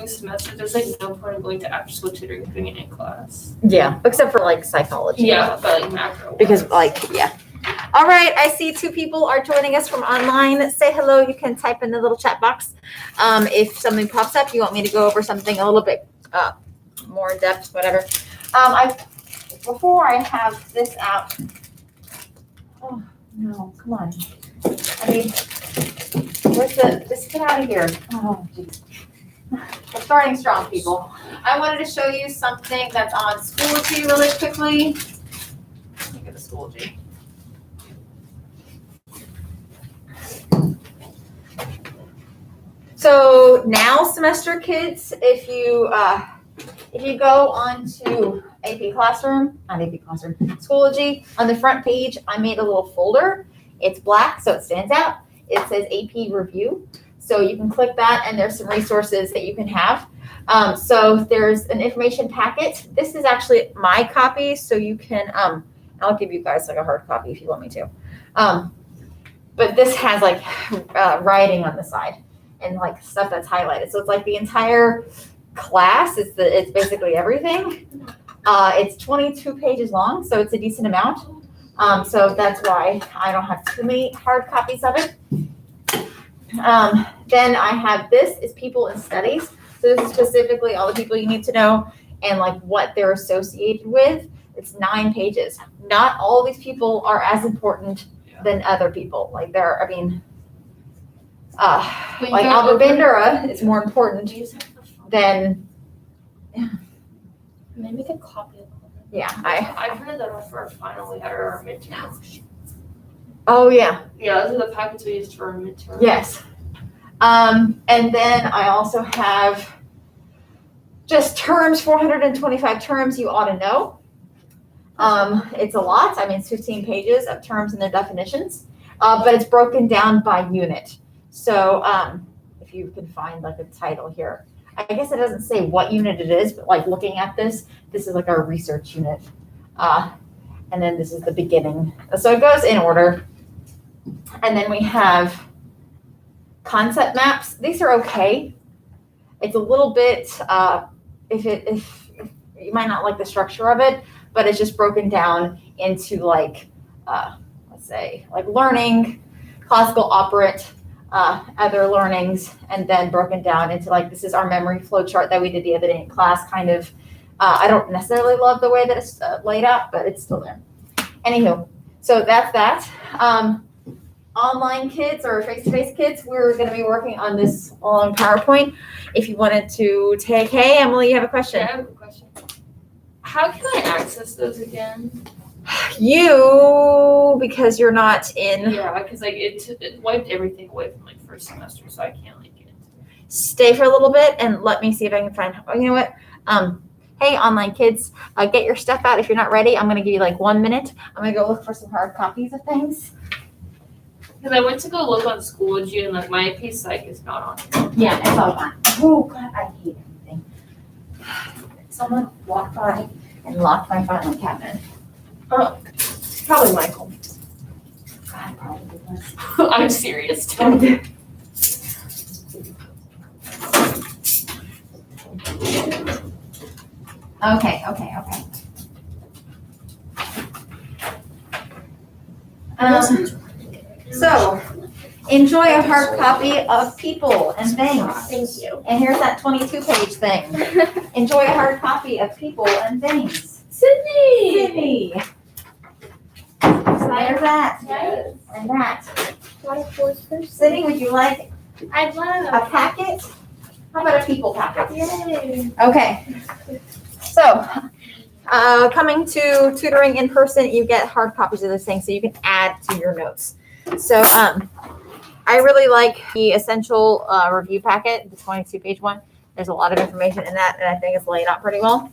upcoming semester, there's like no point in going to after school tutoring doing it in class. Yeah, except for like psychology. Yeah, but like macro. Because yeah. All right, I see 2 people are joining us from online. Say hello. You can type in the little chat box. If something pops up, you want me to go over something a little bit more in depth, whatever. Before I have this out. Oh no, come on. I mean, just get out of here. Oh, geez. We're starting strong, people. I wanted to show you something that's on Schoology really quickly. Look at the Schoology. So now, semester kids, if you go onto Schoology, on the front page, I made a little folder. It's black, so it stands out. It says AP Review. So you can click that, and there's some resources that you can have. So there's an information packet. This is actually my copy, so you can, I'll give you guys like a hard copy if you want me to. But this has like writing on the side and like stuff that's highlighted. So it's like the entire class. It's basically everything. It's 22 pages long, so it's a decent amount. So that's why I don't have too many hard copies of it. Then I have this is people and studies. So this is specifically all the people you need to know and like what they're associated with. It's 9 pages. Not all these people are as important than other people. Like like Albert Bandura is more important than. Can I make a copy of it? Yeah, I printed that off for our final. We had our midterms. Oh yeah. Yeah, those are the packets we used for our midterm. Yes. And then I also have just terms, 425 terms you ought to know. It's a lot. I mean, it's 15 pages of terms and their definitions, but it's broken down by unit. So if you can find like a title here, I guess it doesn't say what unit it is, but like looking at this is like our research unit. And then this is the beginning. So it goes in order. And then we have concept maps. These are okay. It's a little bit, if you might not like the structure of it, but it's just broken down into like, let's say like learning, classical operant, other learnings, and then broken down into like, this is our memory flow chart that we did the other day in class, kind of. I don't necessarily love the way that it's laid out, but it's still there. Anywho, so that's that. Online kids or face-to-face kids, we're going to be working on this on PowerPoint. If you wanted to take, hey, Emily, you have a question? Yeah, I have a question. How can I access those again? Because you're not in. Yeah, because like it wiped everything away from like first semester, so I can't like get into it. Stay for a little bit and let me see if I can find. Oh, you know what? Hey, online kids, get your stuff out if you're not ready. I'm going to give you like 1 minute. I'm going to go look for some hard copies of things. Because I went to go look on Schoology and like my AP Psych is not on it. Yeah, it's all gone. Oh God, I hate everything. Someone walked by and locked my filing cabinet. Oh, probably Michael. God, probably was. I'm serious too. Okay. So, enjoy a hard copy of People and Things. Thank you. And here's that 22-page thing. Enjoy a hard copy of People and Things. Sydney. So there's that. Yes. And that. Sydney, would you like I'd love a packet? How about a People packet? Yay. Okay. So, coming to tutoring in person, you get hard copies of this thing so you can add to your notes. So, I really like the essential review packet, the 22-page one. There's a lot of information in that, and I think it's laid out pretty well.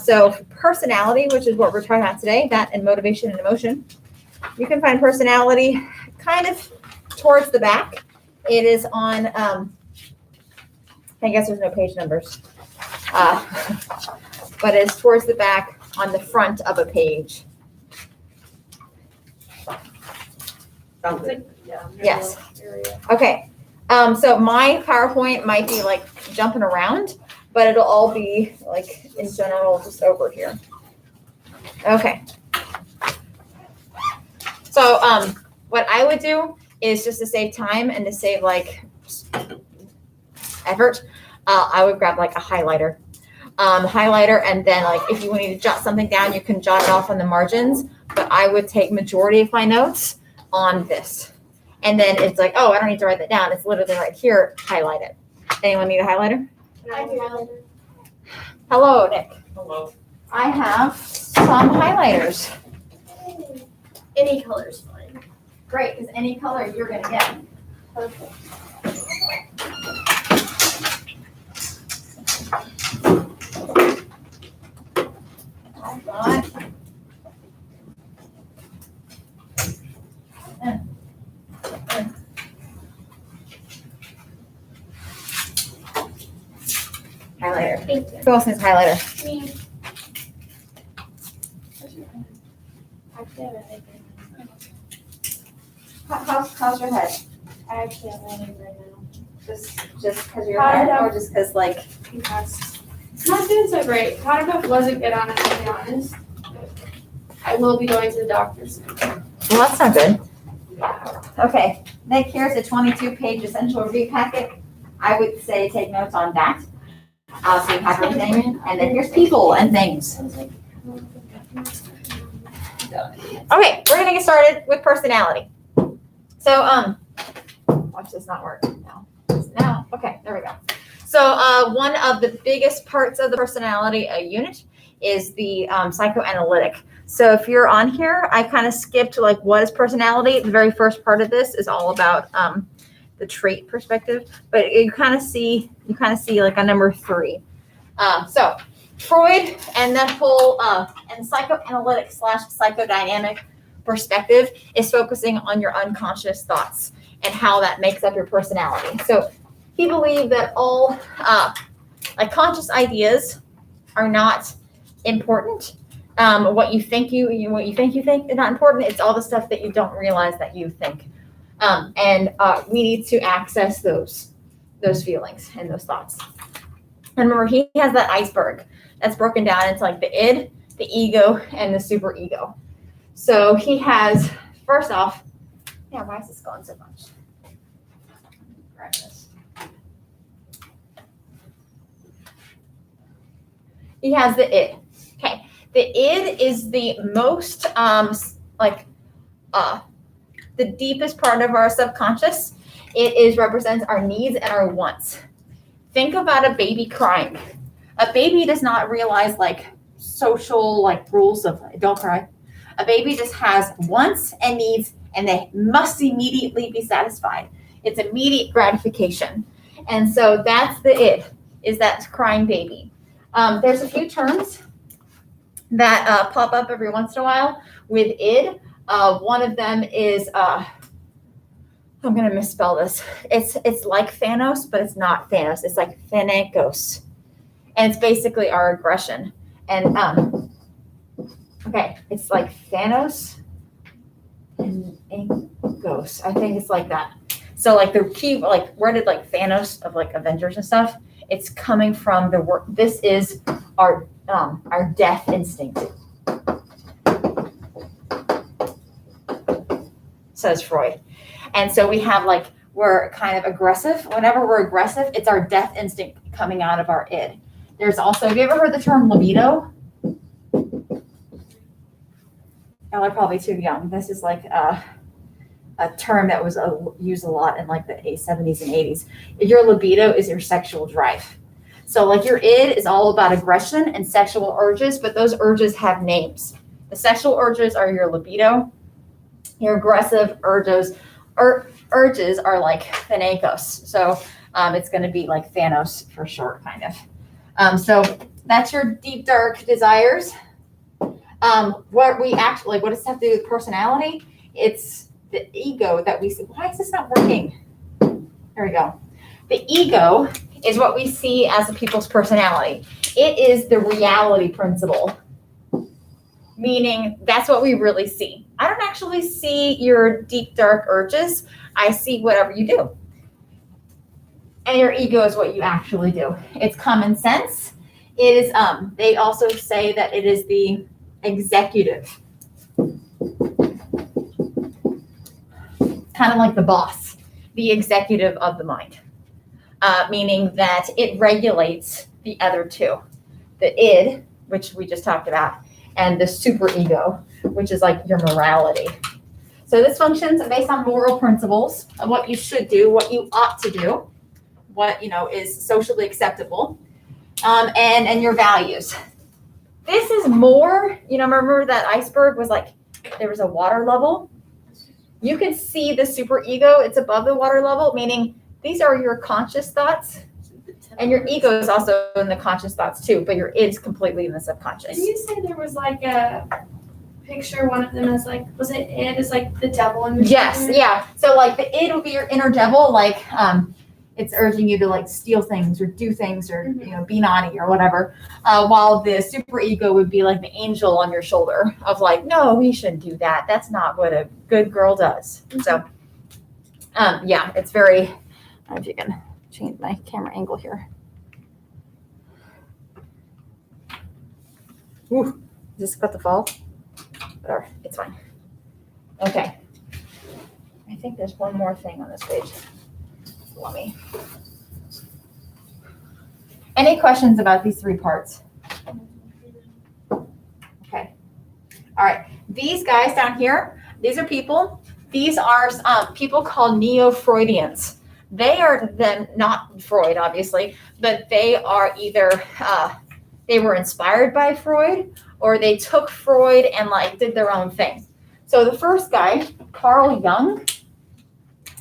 So, personality, which is what we're talking about today, that and motivation and emotion. You can find personality kind of towards the back. It is on, I guess there's no page numbers. But it's towards the back on the front of a page. Yes. Okay. So my PowerPoint might be like jumping around, but it'll all be like in general just over here. Okay. So what I would do is just to save time and to save like effort, I would grab like a highlighter. And then like if you need to jot something down, you can jot it off on the margins, but I would take majority of my notes on this. And then it's like, oh, I don't need to write that down. It's literally right here, highlight it. Anyone need a highlighter? I do highlighter. Hello, Nick. Hello. I have some highlighters. Any color is fine. Great, because any color you're gonna get. Perfect. I've got highlighter. Thank you. Who else needs highlighter? Me. How's your head? I can't write right now. Just because your head, or just because like? Because it's not doing so great. Caudamouf wasn't good on it, to be honest. I will be going to the doctor soon. Well, that's not good. Yeah. Okay, Nick, here's a 22-page essential review packet. I would say take notes on that. So you have everything, and then here's people and things. Okay, we're gonna get started with personality. So, watch this not work now. Now, okay, there we go. So, one of the biggest parts of the personality unit is the psychoanalytic. So, if you're on here, I kind of skipped like what is personality. The very first part of this is all about the trait perspective, but you kind of see like a number 3. So, Freud and that whole and psychoanalytic / psychodynamic perspective is focusing on your unconscious thoughts and how that makes up your personality. So he believed that all like conscious ideas are not important. What you think you think is not important. It's all the stuff that you don't realize that you think. And we need to access those feelings and those thoughts. And remember, he has that iceberg that's broken down into like the id, the ego, and the superego. So he has, first off, yeah, why is this going so much? Grab this. He has the id. Okay, the id is the most the deepest part of our subconscious. It represents our needs and our wants. Think about a baby crying. A baby does not realize like social like rules of don't cry. A baby just has wants and needs, and they must immediately be satisfied. It's immediate gratification. And so that's the id, is that crying baby. There's a few terms that pop up every once in a while with id. One of them is, I'm going to misspell this. It's like Thanos, but it's not Thanos. It's like Thanakos. And it's basically our aggression. And, okay, it's like Thanos and Ghost. I think it's like that. So like the key, like where did like Thanos of like Avengers and stuff? It's coming from the work. This is our death instinct. Says Freud. And so we have like, we're kind of aggressive. Whenever we're aggressive, it's our death instinct coming out of our id. There's also, have you ever heard the term libido? Oh, I'm probably too young. This is like a term that was used a lot in like the 70s and 80s. Your libido is your sexual drive. So like your id is all about aggression and sexual urges, but those urges have names. The sexual urges are your libido. Your aggressive urges are like Thanakos. So it's going to be like Thanos for short, kind of. So that's your deep, dark desires. What does this have to do with personality? It's the ego that we see. Why is this not working? There we go. The ego is what we see as a people's personality. It is the reality principle, meaning that's what we really see. I don't actually see your deep, dark urges. I see whatever you do. and your ego is what you actually do. It's common sense. It is, they also say that it is the executive. Kind of like the boss, the executive of the mind. Meaning that it regulates the other two. The id, which we just talked about, and the superego, which is like your morality. So this functions based on moral principles of what you should do, what you ought to do, what is socially acceptable, and your values. This is more, remember that iceberg was like there was a water level. You can see the superego; it's above the water level, meaning these are your conscious thoughts, and your ego is also in the conscious thoughts too, but your id's completely in the subconscious. Did you say there was like a picture, one of them as like, was it id as like the devil in your Yes, shoulder? yeah. So like the id would be your inner devil, like it's urging you to like steal things or do things or be naughty or whatever. While the superego would be like the angel on your shoulder of like, no, we shouldn't do that. That's not what a good girl does. So yeah, it's very. I don't know if you can change my camera angle here. Ooh, is this about to fall? Or it's fine. Okay. I think there's one more thing on this page. Let me. Any questions about these three parts? Okay. All right. These guys down here, these are people. These are people called neo-Freudians. They are then not Freud, obviously, but they are either they were inspired by Freud or they took Freud and like did their own thing. So the first guy, Carl Jung,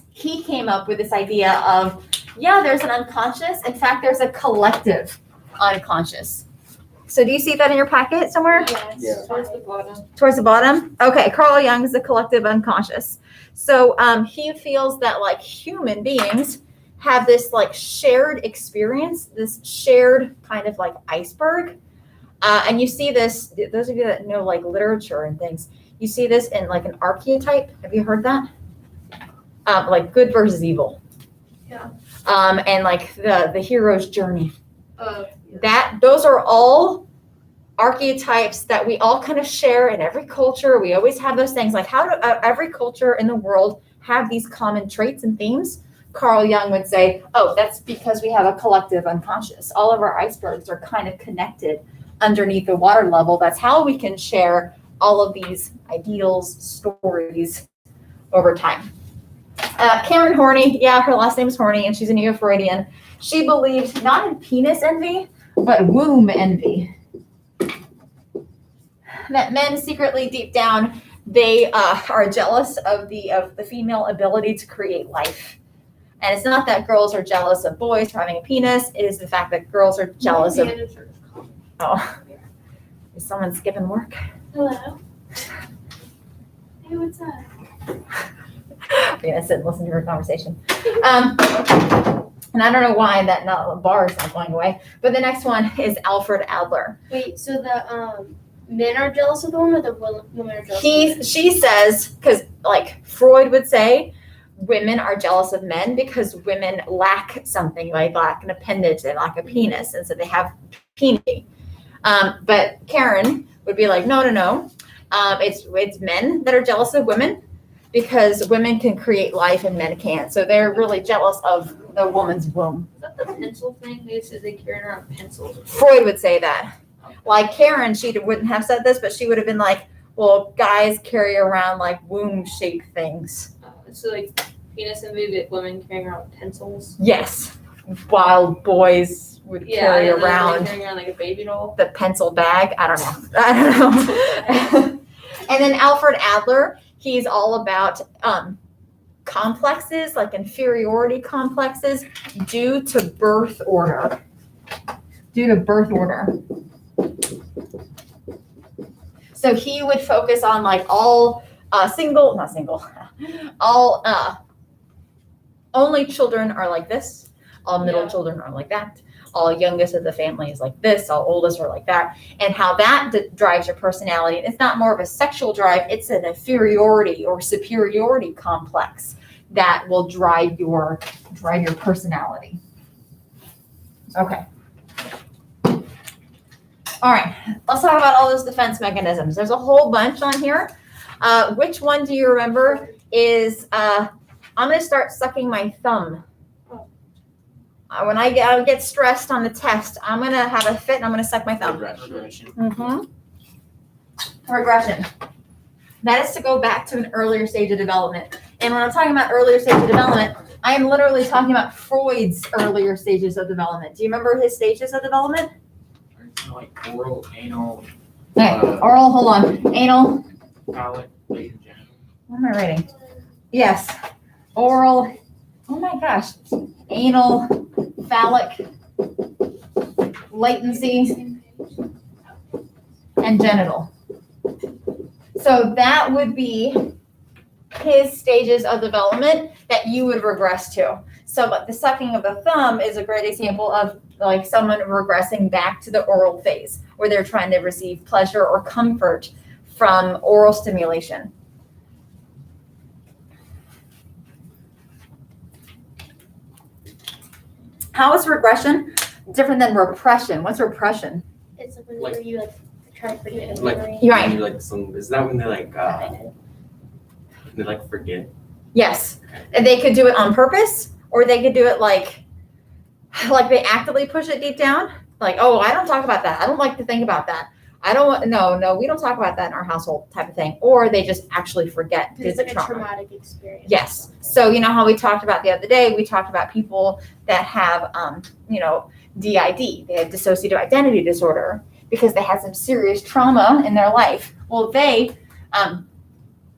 he came up with this idea of, yeah, there's an unconscious. In fact, there's a collective unconscious. So do you see that in your packet somewhere? Yes, Yeah. towards the bottom. Towards the bottom? Okay, Carl Jung is the collective unconscious. So he feels that like human beings have this like shared experience, this shared kind of like iceberg. And you see this, those of you that know like literature and things, you see this in like an archetype. Have you heard that? Like good versus evil. Yeah. And like the hero's journey. Yeah. Those are all archetypes that we all kind of share in every culture. We always have those things. Like how do every culture in the world have these common traits and themes? Carl Jung would say, oh, that's because we have a collective unconscious. All of our icebergs are kind of connected underneath the water level. That's how we can share all of these ideals, stories over time. Karen Horney, yeah, her last name is Horney, and she's a neo-Freudian. She believed not in penis envy, but womb envy. That men secretly, deep down, they are jealous of the female ability to create life. And it's not that girls are jealous of boys for having a penis. It is the fact that girls are jealous of. Oh, is someone skipping work? Hello. Hey, what's up? I'm gonna sit and listen to her conversation. And I don't know why that bar is not going away. But the next one is Alfred Adler. Wait, so the men are jealous of the woman, or the women are jealous of the men? She says, because like Freud would say, women are jealous of men because women lack something, like lack an appendage, they lack a penis, and so they have penis. But Karen would be like, no. It's men that are jealous of women because women can create life and men can't. So they're really jealous of the woman's womb. Is that the pencil thing? They said they carried around pencils. Freud would say that. Like Karen, she wouldn't have said this, but she would have been like, well, guys carry around like womb-shaped things. So like penis envy, but women carrying around pencils. Yes. While boys would carry and then, around like, carrying around like a baby doll. the pencil bag. I don't know. And then Alfred Adler, he's all about complexes, like inferiority complexes due to birth order. So he would focus on like all only children are like this, all middle children are like that, all youngest of the family is like this, all oldest are like that, and how that drives your personality. It's not more of a sexual drive, it's an inferiority or superiority complex that will drive your personality. Okay. All right, let's talk about all those defense mechanisms. There's a whole bunch on here. Which one do you remember is, I'm gonna start sucking my thumb. When I get stressed on the test, I'm gonna have a fit and I'm gonna suck my thumb. Repression. Regression. That is to go back to an earlier stage of development. And when I'm talking about earlier stage of development, I am literally talking about Freud's earlier stages of development. Do you remember his stages of development? Like oral, anal, Okay, oral, hold on. Anal, phallic, latent, genital. what am I writing? Yes, oral, oh my gosh. Anal, phallic, latency, and genital. So that would be his stages of development that you would regress to. So like the sucking of the thumb is a great example of like someone regressing back to the oral phase where they're trying to receive pleasure or comfort from oral stimulation. How is regression different than repression? What's repression? It's like when Like- you try to forget a Like- memory. You're right. Maybe like some, is that when they forget? Yes. And they could do it on purpose, or they could do it like they actively push it deep down. Like, oh, I don't talk about that. I don't like to think about that. I don't want, no, we don't talk about that in our household type of thing. Or they just actually forget Because because it's of like a trauma. traumatic experience. Yes. So, you know how we talked about the other day, we talked about people that have, DID, they have dissociative identity disorder because they had some serious trauma in their life. Well, they,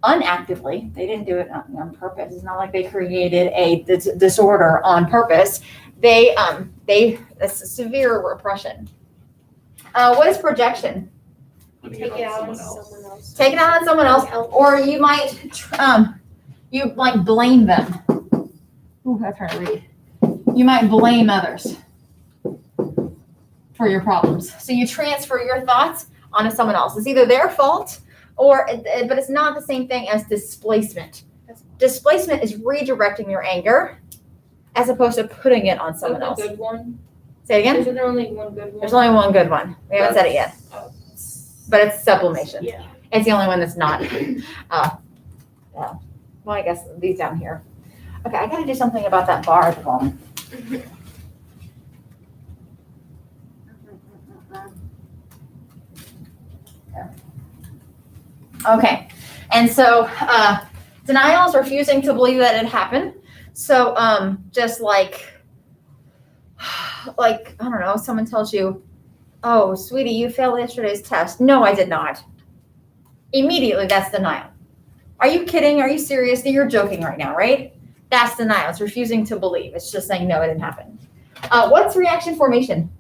unactively, they didn't do it on purpose. It's not like they created a disorder on purpose. It's severe repression. What is projection? Putting Take it out on someone else. someone else. Take it out on someone else, or you might, you like blame them. Ooh, that's hard to read. You might blame others for your problems. So you transfer your thoughts onto someone else. It's either their fault but it's not the same thing as displacement. Displacement is redirecting your anger as opposed to putting it on someone else. That's a good one. Say it again? Is there only one good one? There's only one good one. We haven't said it yet, but it's sublimation. Yeah. It's the only one that's not. Well, I guess these down here. Okay, I gotta do something about that bar at the bottom. Okay, and so denial is refusing to believe that it happened. So just like I don't know, someone tells you, "Oh, sweetie, you failed yesterday's test." No, I did not. Immediately, that's denial. Are you kidding? Are you serious? You're joking right now, right? That's denial. It's refusing to believe. It's just saying, no, it didn't happen. What's reaction formation?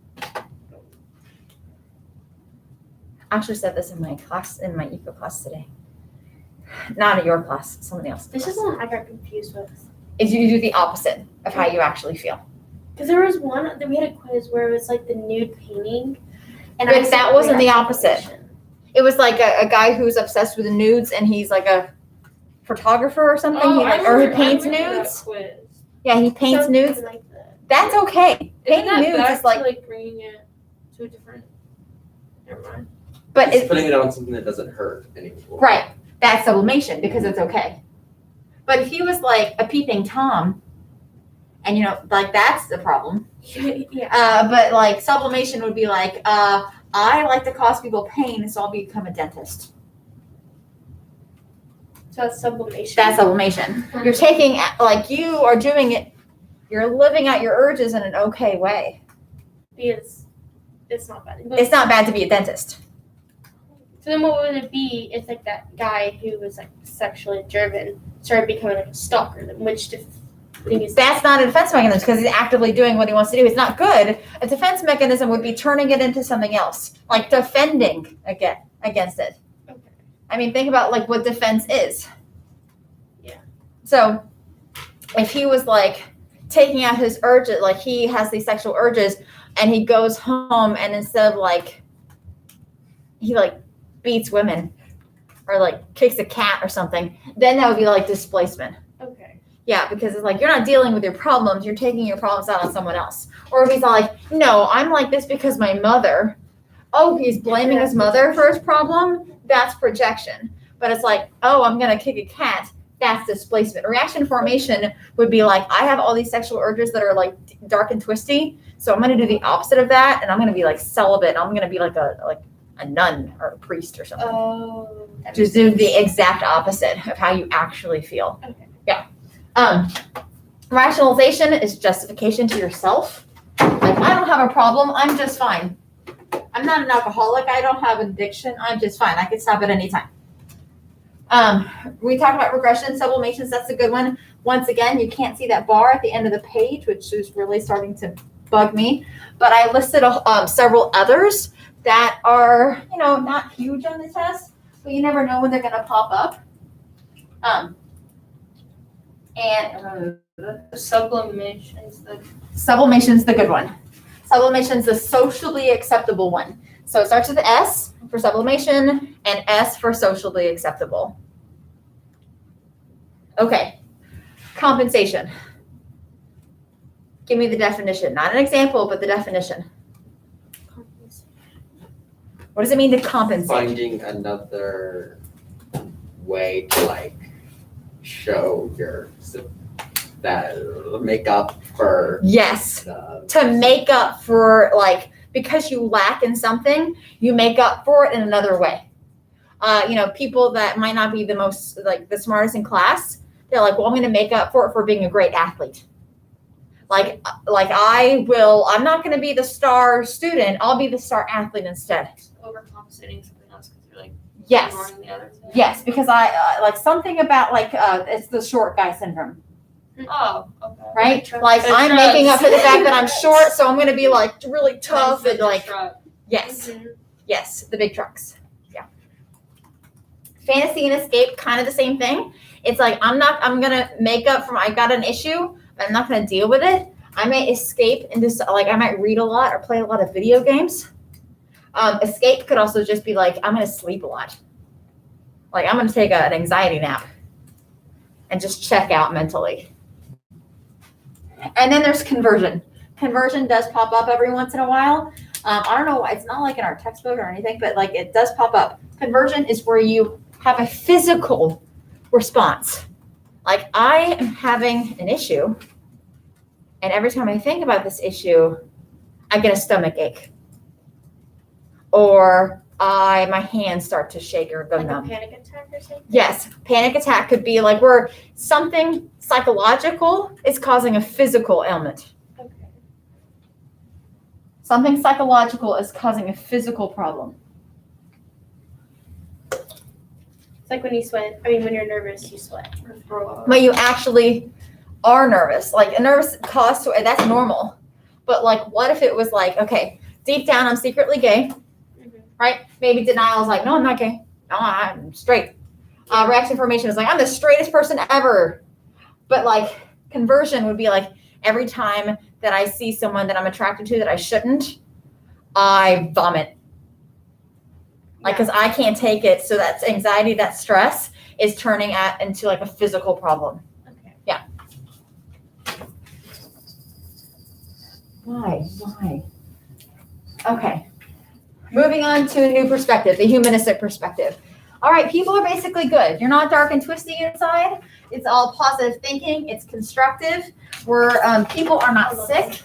I actually said this in my class, in my eco class today. Not in your class, somebody else. This is the one I got confused with. Is you do the opposite of how you actually feel. Because there was one that we had a quiz where it was like the nude painting. And But I said that wasn't the reaction opposite. formation. It was like a guy who's obsessed with nudes and he's like a photographer or something. Oh, He paints nudes. Yeah, he paints Something nudes. like that. That's okay. Isn't Painting that nudes back is like, to like bringing it to a different? Never mind. but It's it's putting it on something that doesn't hurt anymore. right. That's sublimation because it's okay. But if he was like a peeping Tom, and like that's the problem. Yeah. But like sublimation would be like, I like to cause people pain, so I'll become a dentist. So that's sublimation. That's sublimation. You're taking, like you are doing it, you're living out your urges in an okay way. Because it's not bad. It's not bad to be a dentist. So then what would it be if like that guy who was like sexually driven started becoming like a stalker? Then which thing is That's not a defense mechanism because he's actively doing what he wants to do. It's not good. A defense mechanism would be turning it into something else, like defending against it. Okay. I mean, think about like what defense is. Yeah. So if he was like taking out his urges, like he has these sexual urges and he goes home and instead of like, he like beats women or like kicks a cat or something, then that would be like displacement. Okay. Yeah, because it's like you're not dealing with your problems, you're taking your problems out on someone else. Or if he's like, no, I'm like this because my mother. Oh, he's blaming his mother for his problem. That's projection. But it's like, oh, I'm gonna kick a cat. That's displacement. Reaction formation would be like, I have all these sexual urges that are like dark and twisty, so I'm gonna do the opposite of that, and I'm gonna be like celibate. I'm gonna be like a nun or a priest or something. Oh. Just do the exact opposite of how you actually feel. Okay. Yeah. Rationalization is justification to yourself. Like, I don't have a problem. I'm just fine. I'm not an alcoholic. I don't have an addiction. I'm just fine. I can stop at any time. We talked about regression, sublimations. That's a good one. Once again, you can't see that bar at the end of the page, which is really starting to bug me. But I listed several others that are, not huge on the test, but you never know when they're going to pop up. Sublimation's the Sublimation's the good one. Sublimation's the socially acceptable one. So it starts with the S for sublimation and S for socially acceptable. Okay. Compensation. Give me the definition. Not an example, but the definition. What does it mean to compensate? Finding another way to show your that make up for Yes. the To make up for because you lack in something, you make up for it in another way. People that might not be the most the smartest in class, they're like, well, I'm going to make up for it for being a great athlete. I'm not going to be the star student. I'll be the star athlete instead. overcompensating something else because you're Yes. ignoring the other thing. Yes, because I something about it's the short guy syndrome, Oh, okay. right? Truck- Like the I'm making up for the trucks. fact that I'm short, so I'm going to be really tough and yes. Mhm. Yes, the big trucks. Yeah. Fantasy and escape, kind of the same thing. It's I'm gonna make up for I got an issue, but I'm not gonna deal with it. I may escape into I might read a lot or play a lot of video games. Escape could also just be I'm gonna sleep a lot. I'm gonna take an anxiety nap and just check out mentally. And then there's conversion. Conversion does pop up every once in a while. I don't know why, it's not in our textbook or anything, but it does pop up. Conversion is where you have a physical response. I am having an issue, and every time I think about this issue, I get a stomach ache. Or my hands start to shake or go Like a numb. panic attack or something? Yes, panic attack could be where something psychological is causing a physical ailment. Okay. Something psychological is causing a physical problem. It's like when you sweat. When you're nervous, you sweat or throw up. But you actually are nervous. A nervous cause to that's normal. But what if it was okay, deep down I'm secretly gay, right? Maybe denial is no, I'm not gay. No, I'm straight. Reaction formation is I'm the straightest person ever. But conversion would be every time that I see someone that I'm attracted to that I shouldn't, I vomit. Because I can't take it. So that's anxiety, that stress is turning into a physical problem. Okay. Yeah. Why? Okay. Moving on to a new perspective, the humanistic perspective. All right, people are basically good. You're not dark and twisty inside. It's all positive thinking. It's constructive. People are not sick.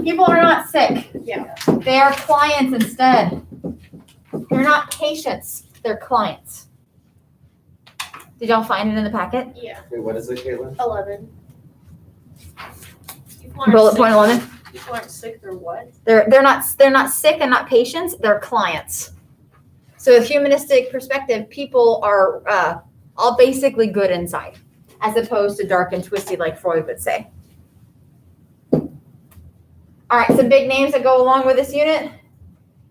People are not sick. Yeah. They are clients instead. They're not patients. They're clients. Did y'all find it in the packet? Yeah. Wait, what is it, Caitlin? 11. People aren't Bullet sick. point 11. People aren't sick or what? They're not sick and not patients. They're clients. So the humanistic perspective, people are all basically good inside, as opposed to dark and twisty like Freud would say. All right, some big names that go along with this unit.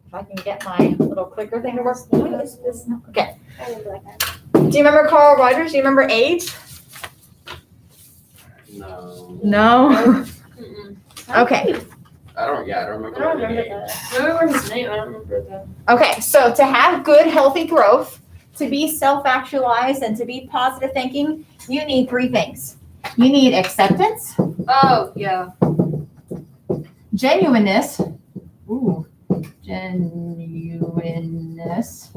If I can get my little clicker thing to work. What is this? Okay. I remember that. Do you remember Carl Rogers? Do you remember AIDS? No. No. Mm-mm. Okay. I don't remember. I don't remember any. that. I remember his name. I don't remember that. Okay, so to have good, healthy growth, to be self-actualized and to be positive thinking, you need three things. You need acceptance, Oh, yeah. genuineness, genuineness,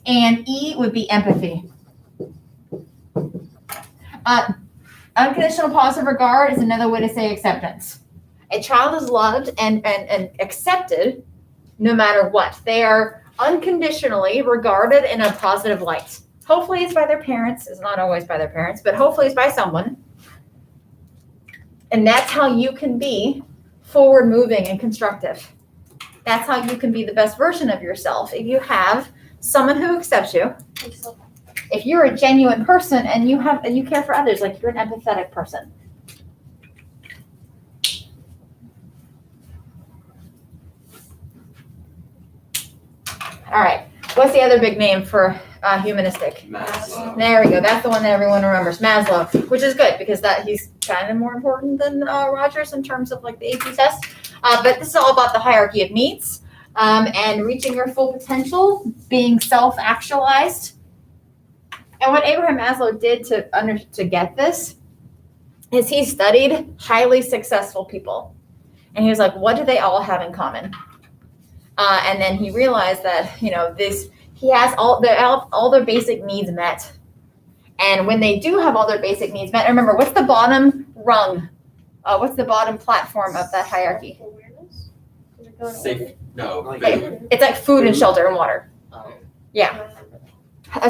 and E would be empathy. Unconditional positive regard is another way to say acceptance. A child is loved and accepted no matter what. They are unconditionally regarded in a positive light. Hopefully it's by their parents. It's not always by their parents, but hopefully it's by someone. And that's how you can be forward moving and constructive. That's how you can be the best version of yourself. If you have someone who accepts you, if you're a genuine person and you care for others, like you're an empathetic person. All right. What's the other big name for humanistic? Maslow. There we go. That's the one that everyone remembers, Maslow, which is good because he's kind of more important than Rogers in terms of like the AP test. But this is all about the hierarchy of needs and reaching your full potential, being self-actualized. And what Abraham Maslow did to get this is he studied highly successful people, and he was like, what do they all have in common? And then he realized that he has all their basic needs met. And when they do have all their basic needs met, remember, what's the bottom rung? What's the bottom platform of that hierarchy? Awareness? Safe. No. Okay. It's like food and shelter and water. Yeah.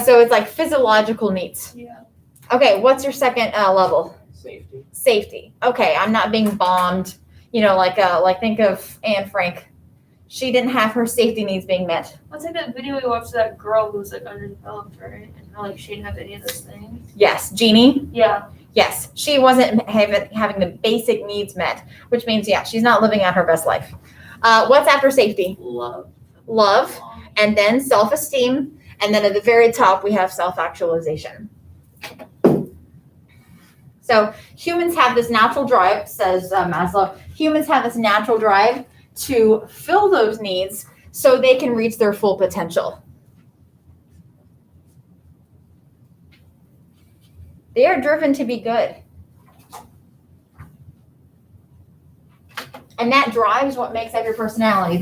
So it's like physiological needs. Yeah. Okay, what's your second level? Safety. Safety. Okay, I'm not being bombed. Like think of Anne Frank. She didn't have her safety needs being met. What's like that video we watched of that girl who was like underdeveloped, right? And how like she didn't have any of those things. Yes, Jeannie. Yeah. Yes, she wasn't having the basic needs met, which means she's not living out her best life. What's after safety? Love, and then self-esteem. And then at the very top, we have self-actualization. So humans have this natural drive, says Maslow, humans have this natural drive to fill those needs so they can reach their full potential. They are driven to be good. And that drives what makes up your personality.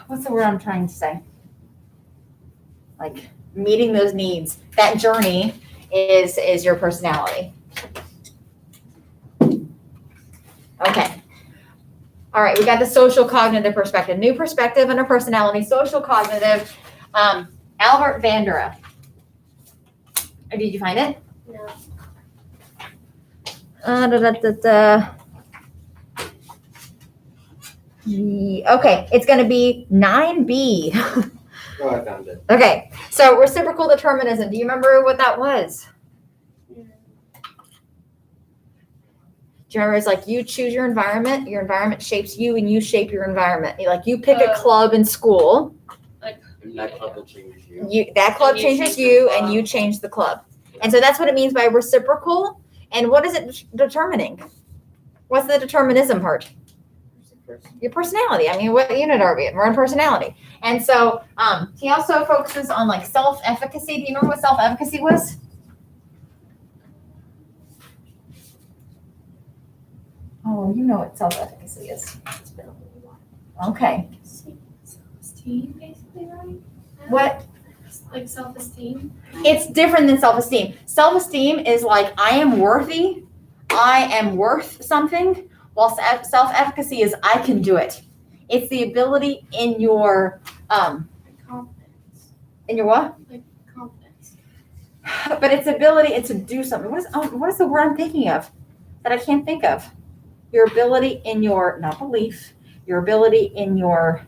What's the word I'm trying to say? Like meeting those needs. That journey is your personality. Okay. All right, we got the social cognitive perspective. New perspective and a personality. Social cognitive. Albert Bandura. Did you find it? No. Okay, it's going to be 9B. Oh, I found it. Okay, so reciprocal determinism. Do you remember what that was? Do you remember it's like you choose your environment shapes you, and you shape your environment. You pick a club in school. And that club will change you. That club And you changes change the you, club. and you change the club. And so that's what it means by reciprocal. And what is it determining? What's the determinism part? Your personality. I mean, what unit are we in? We're in personality. And so he also focuses on like self-efficacy. Do you remember what self-efficacy was? Oh, you know what self-efficacy is. Okay. Self-esteem, basically, right? What? Like self-esteem. It's different than self-esteem. Self-esteem is like, I am worthy. I am worth something. While self-efficacy is, I can do it. It's the ability in your, Confidence. in your what? Confidence. But it's ability to do something. What is the word I'm thinking of that I can't think of? Your ability in your, not belief, your ability in your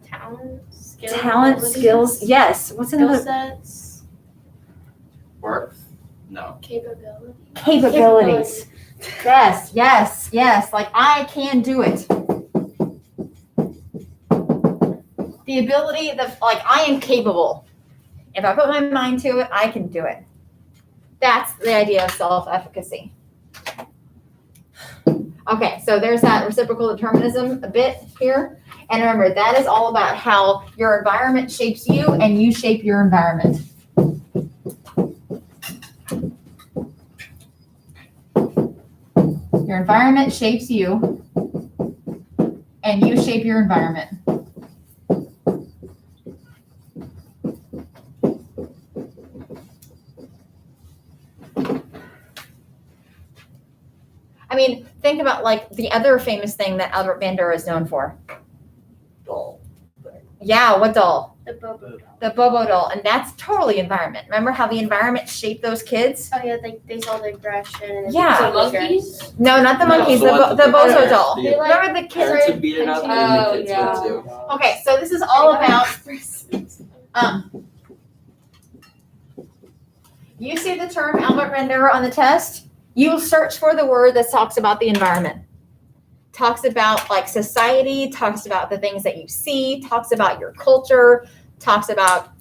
Talent. skills. Yes. What's Skill another? sets. Worth? No. Capability. Capabilities. Yes. Like I can do it. The ability, I am capable. If I put my mind to it, I can do it. That's the idea of self-efficacy. Okay, so there's that reciprocal determinism a bit here. And remember, that is all about how your environment shapes you and you shape your environment. Your environment shapes you and you shape your environment. I mean, think about like the other famous thing that Albert Bandura is known for. Doll. Yeah, what doll? The Bobo. The Bobo doll. And that's totally environment. Remember how the environment shaped those kids? Oh yeah, like they saw the aggression. And Yeah. the Monkeys? No, not the No, monkeys, the ones the with the Bozo parents. doll. The Remember the kids Parents are. would beat it up Oh, and the kids yeah. would too. Okay, so this is all about you see the term Albert Bandura on the test, you search for the word that talks about the environment. Talks about like society, talks about the things that you see, talks about your culture, talks about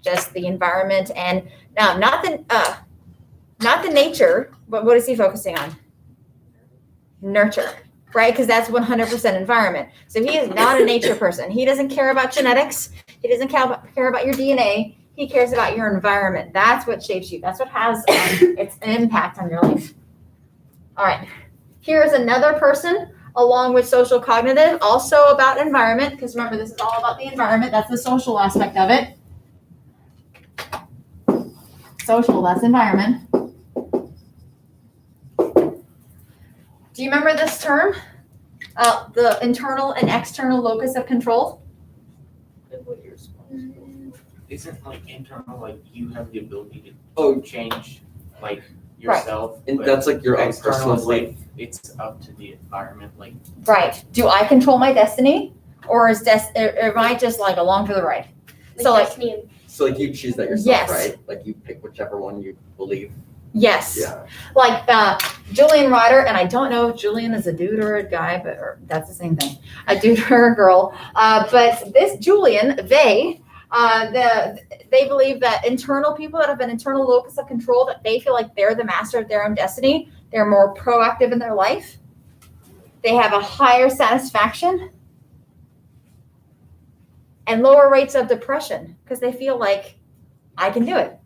just the environment and now not the nature, but what is he focusing on? Nurture, right? Because that's 100% environment. So he is not a nature person. He doesn't care about genetics. He doesn't care about your DNA. He cares about your environment. That's what shapes you. That's what has its impact on your life. All right. Here's another person along with social cognitive, also about environment, because remember, this is all about the environment. That's the social aspect of it. Social, that's environment. Do you remember this term? The internal and external locus of control? Isn't like internal, like you have the ability Oh. to change like yourself? And but that's like your own external personal is, like life. it's up to the environment. Like Right. Do I control my destiny? Or is am I just like along for the ride? So like, destiny and So like you choose that yourself, Yes. right? Like you pick whichever one you believe. yes. Yeah. Like Julian Ryder, and I don't know if Julian is a dude or a guy, but or that's the same thing, a dude or a girl. But this Julian, they believe that internal people that have an internal locus of control, that they feel like they're the master of their own destiny. They're more proactive in their life. They have a higher satisfaction and lower rates of depression because they feel like I can do it.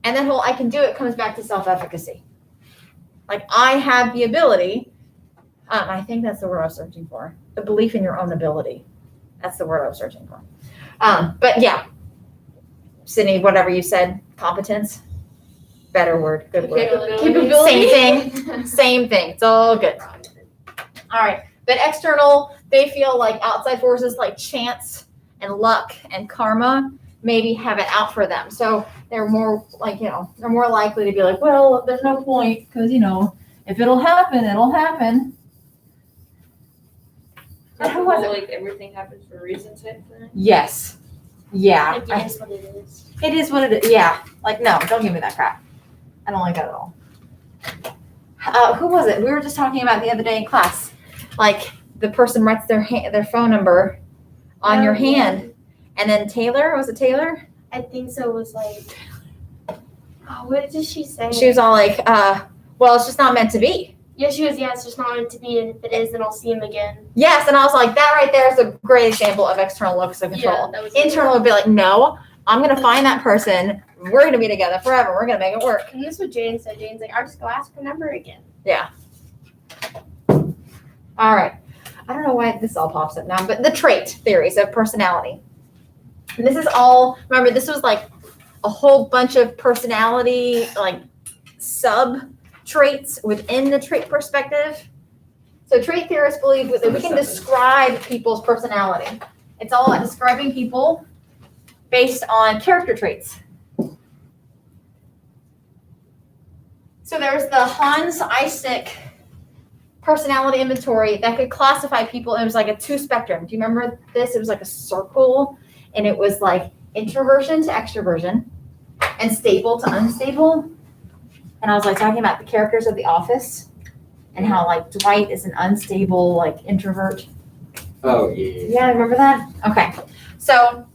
And that whole I can do it comes back to self-efficacy. Like I have the ability. I think that's the word I was searching for. The belief in your own ability. That's the word I was searching for. But yeah, Sydney, whatever you said, competence, better word, good word. Capability. Same thing. It's all good. All right. But external, they feel like outside forces like chance and luck and karma maybe have it out for them. So they're more like, they're more likely to be like, well, there's no point because, if it'll happen, it'll happen. And who was it? Like everything happens for a reason type thing. Yes. Yeah. like it is what it is. It is what it is. Yeah. Like, no, don't give me that crap. I don't like that at all. Who was it? We were just talking about the other day in class. Like, the person writes their phone number on your hand. And then Taylor, was it Taylor? I think so. It was like, oh, what did she say? She was all like, well, it's just not meant to be. Yeah, she was. Yeah, it's just not meant to be, and if it is, then I'll see him again. Yes, and I was like, that right there is a great example of external locus of control. that was Internal would be like, no, I'm going to find that person. We're going to be together forever. We're going to make it work. And this is what Jane said. Jane's like, I'll just go ask her number again. Yeah. All right. I don't know why this all pops up now, but the trait theories of personality. And this is all, remember, this was like a whole bunch of personality, like sub traits within the trait perspective. So trait theorists believe that we can describe people's personality. It's all about describing people based on character traits. So there's the Hansisic personality inventory that could classify people. It was like a 2 spectrum. Do you remember this? It was like a circle, and it was like introversion to extroversion and stable to unstable. And I was like talking about the characters of The Office and how like Dwight is an unstable like introvert. Oh yeah. Yeah, remember that? Okay. So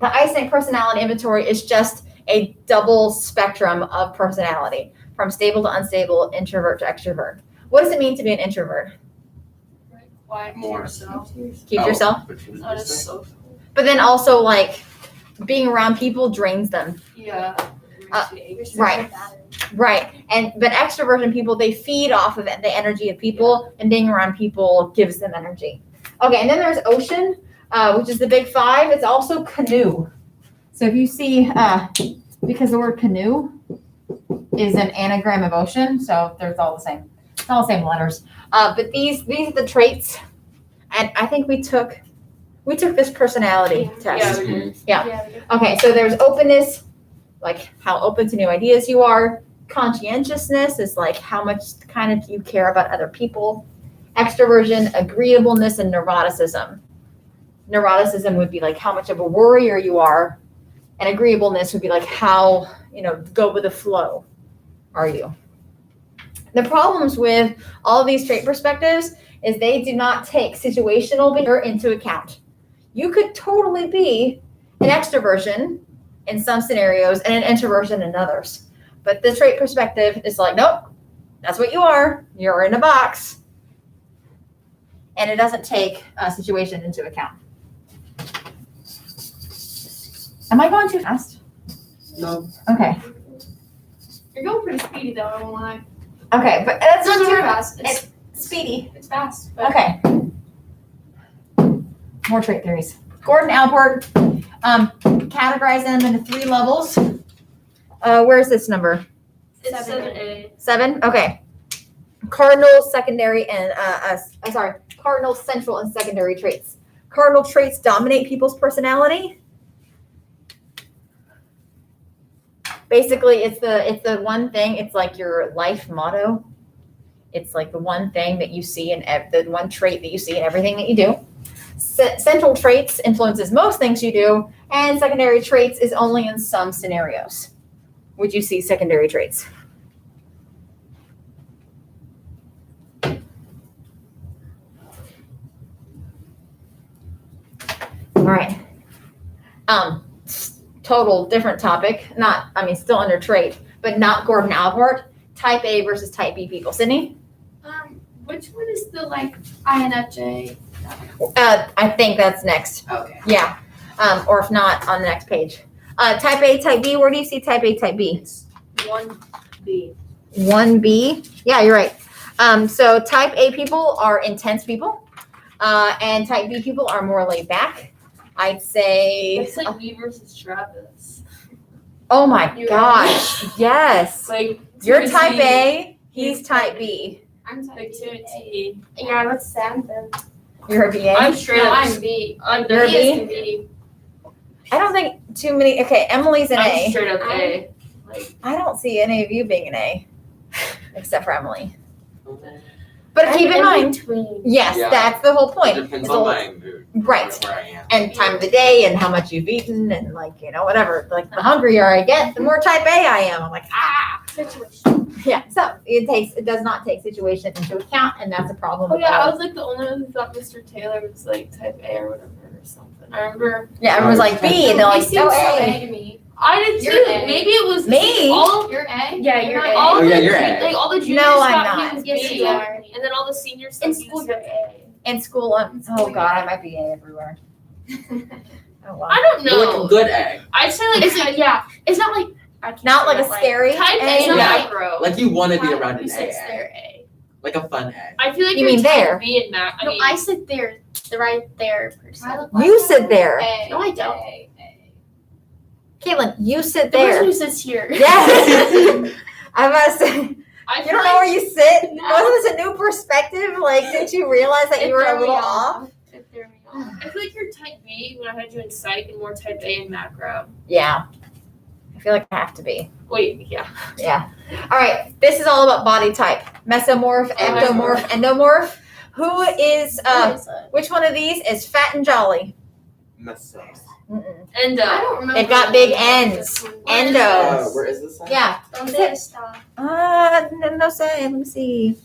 the Eysenck personality inventory is just a double spectrum of personality from stable to unstable, introvert to extrovert. What does it mean to be an introvert? Quiet More. yourself. Keep Oh, yourself. but she was Not gonna as say- social. But then also like being around people drains them. Yeah. Right. Right. But extroversion people, they feed off of the energy of people, and being around people gives them energy. Okay, and then there's ocean, which is the big five. It's also canoe. So if you see, because the word canoe is an anagram of ocean, so there's all the same. It's all the same letters. But these are the traits, and I think we took this personality test. Yeah. Okay, so there's openness, like how open to new ideas you are. Conscientiousness is like how much kind of you care about other people. Extroversion, agreeableness, and neuroticism. Neuroticism would be like how much of a worrier you are, and agreeableness would be like how, go with the flow are you. The problems with all of these trait perspectives is they do not take situational behavior into account. You could totally be an extroversion in some scenarios and an introversion in others. But the trait perspective is like, nope, that's what you are. You're in a box. And it doesn't take a situation into account. Am I going too fast? No. Okay. You're going pretty speedy though, I won't lie. Okay, but that's It's not not too too fast. It's speedy. It's fast. But Okay. More trait theories. Gordon Albert categorized them into 3 levels. Where's this number? it's 7A. 7? Okay. Cardinal, secondary, and cardinal, central, and secondary traits. Cardinal traits dominate people's personality. Basically, it's the one thing. It's like your life motto. It's like the one thing that you see in the one trait that you see in everything that you do. Central traits influences most things you do, and secondary traits is only in some scenarios. Would you see secondary traits? All right. Total different topic. Still under trait, but not Gordon Albert. Type A versus type B people. Sydney? Which one is the INFJ? I think that's next. Okay. Yeah. Or if not, on the next page. Type A, type B. Where do you see type A, type B? 1B. 1B. Yeah, you're right. So type A people are intense people, and type B people are more laid back. I'd say. It's like me versus Travis. Oh my You're gosh! Yes. Like You're type A. He's type B. I'm type T. Yeah, let's stand them. You're a BA. I'm straight up. I'm B. You're a B B? is the B. I don't think too many. Okay, Emily's an I'm A. straight up A. I don't see any of you being an A, except for Emily. But keep in mind, Between. yes, Yeah. that's the whole point. It depends It's on all- my mood. Right. Where I am. And time of the day and how much you've eaten and whatever. Like the hungrier I get, the more type A I am. I'm like, Situation. yeah. So it does not take situation into account, and that's a problem. Oh with yeah, all- I was like the only one who thought Mr. Taylor was like type A or whatever or something. I remember. Yeah, everyone's like B, and they're like, He no seemed so A. to me. I did You're too. A. Maybe it was Me? all. You're A. Yeah, you're A. All Oh, the, yeah, you're A. Like all the juniors No, I'm thought not. he was Yes, B, you are. and then all the seniors In thought he school, was you're type A. In school, oh god, I might be A everywhere. Oh wow. I don't But like a know. good egg. I'd say like It's not like I can't Not say like a that, scary type A. A Yeah. macro. Like you want to be Type around an besides A. their A. Like a fun egg. I feel like You you're mean type there? B and Mac. No, I said there, the right there person. You sit there. No, I don't. Caitlin, you sit The person there. who sits here. Yes. I'm about to say, I you feel don't know like where you sit? No. Wasn't this a new perspective? Like, didn't you realize that you were a little off? It threw me off. I feel like you're type B when I had you in psych and more type A in macro. Yeah. I feel like I have to be. Wait, yeah. Yeah. All right. This is all about body type. Mesomorph, ectomorph, endomorph. Who is, which one of these is fat and jolly? Mess up. Mm-mm. And I don't remember. They've got big ends. Endo. Where is this at? Yeah. ¿Dónde está? No say. Let me see.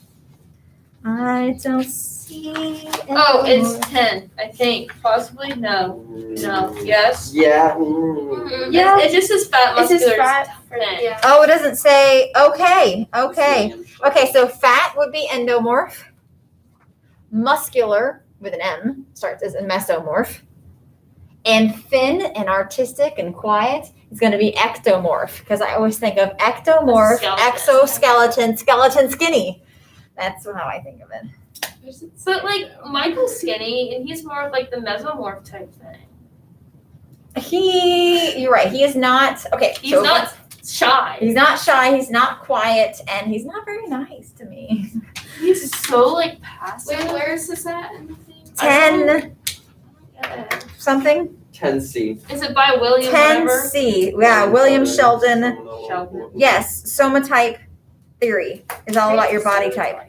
I don't see. Oh, it's 10, I think. Possibly? No. No. Yes? Yeah. Yeah. It just says fat It says muscular. fat. for that. Yeah. Oh, it doesn't say. Okay. Okay, so fat would be endomorph. Muscular with an M starts as a mesomorph. And thin and artistic and quiet is going to be ectomorph, because I always think of ectomorph, Skeleton. exoskeleton, skeleton skinny. That's how I think of it. So like Michael's skinny and he's more of like the mesomorph type thing. You're right. He is not, okay. He's not shy. He's not shy. He's not quiet, and he's not very nice to me. He's so like passive. Wait, where is this at? in the thing? 10 Yeah. something. 10C. Is it by William whatever? 10C. Yeah, William Sheldon. Sheldon. Yes, somatype theory is all about your body type.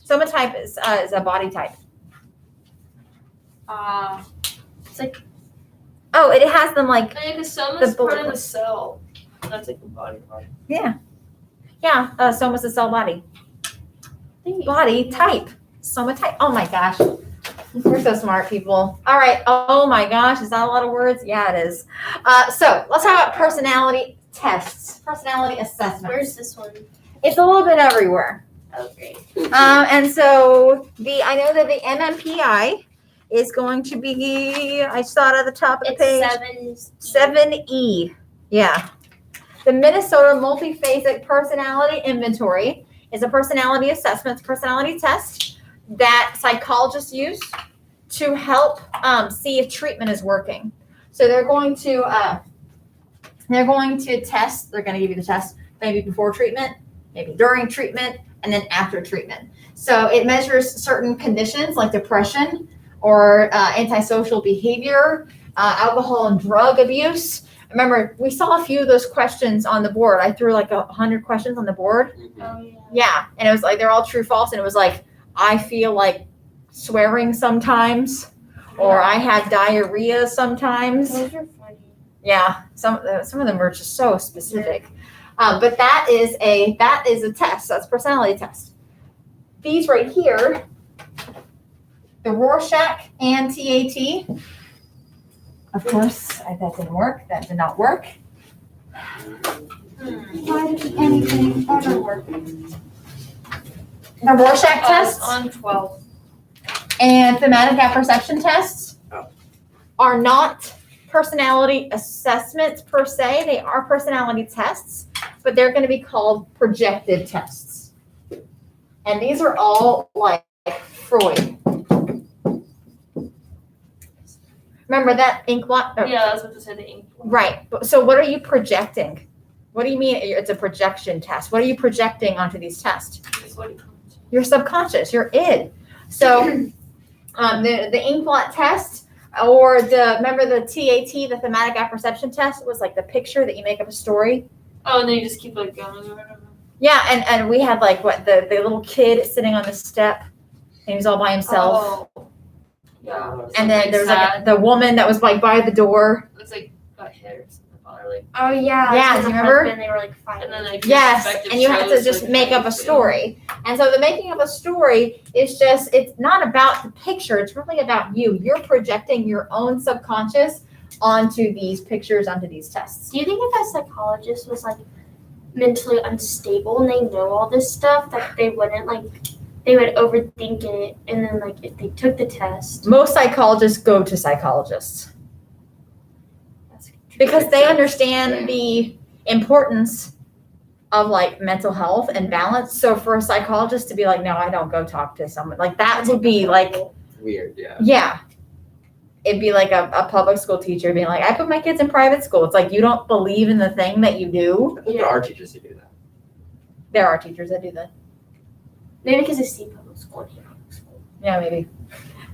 Somatype is a body type. It's like Oh, it has them like, a soma's The part bullet of the points. cell. That's like the body part. yeah, soma's a cell body. Body type. Somatype. Oh my gosh. We're so smart, people. All right. Oh my gosh. Is that a lot of words? Yeah, it is. So let's talk about personality tests, personality assessments. Where's this one? It's a little bit everywhere. Oh, great. And so I know that the MMPI is going to be, I saw it at the top of the page. It's 7. 7E. Yeah. The Minnesota Multiphasic Personality Inventory is a personality assessment, personality test that psychologists use to help see if treatment is working. So they're going to test, they're going to give you the test maybe before treatment, maybe during treatment, and then after treatment. So it measures certain conditions like depression or antisocial behavior, alcohol and drug abuse. Remember, we saw a few of those questions on the board. I threw like 100 questions on the board. Oh, yeah. Yeah, and it was like they're all true, false, and it was like I feel like swearing sometimes, or I have diarrhea sometimes. Those are funny. Yeah, some of them are just so specific. But that is a test. That's a personality test. These right here, the Rorschach and TAT. Of course, that didn't work. That did not work. Why did anything ever work? The Rorschach test On 12. and thematic apperception tests are not personality assessments per se. They are personality tests, but they're going to be called projective tests. And these are all like Freud. Remember that ink blot? Yeah, I was about to say the ink. Right. So what are you projecting? What do you mean it's a projection test? What are you projecting onto these tests? Your subconscious, your id. So the ink blot test, or remember the TAT, the thematic apperception test, was like the picture that you make up a story. Oh, and then you just keep like going or whatever. Yeah, and we had like the little kid sitting on the step, and he was all by himself. Oh. Yeah. And then there was like sad. the woman that was like by the door. It's like got hit or something. Or like, Oh yeah. Yeah, it's do you the remember? husband, They were like fighting. and then like Yes, perspective and you have to shows, just like, make up a how you story. And so the making of a story is just, it's not about the picture, it's really about you. You're projecting your own subconscious onto these pictures, onto these tests. Do you think if a psychologist was like mentally unstable and they know all this stuff, that they wouldn't like, they would overthink it, and then like if they took the test, Most psychologists go to psychologists because they understand the importance of like mental health and balance. So for a psychologist to be like, no, I don't go talk to someone, like that would be like, Weird, yeah. yeah. It'd be like a public school teacher being like, I put my kids in private school. It's like, you don't believe in the thing that you do. I think there are teachers who do that. There are teachers that do that. maybe because they see public school and hate public school. Yeah, maybe.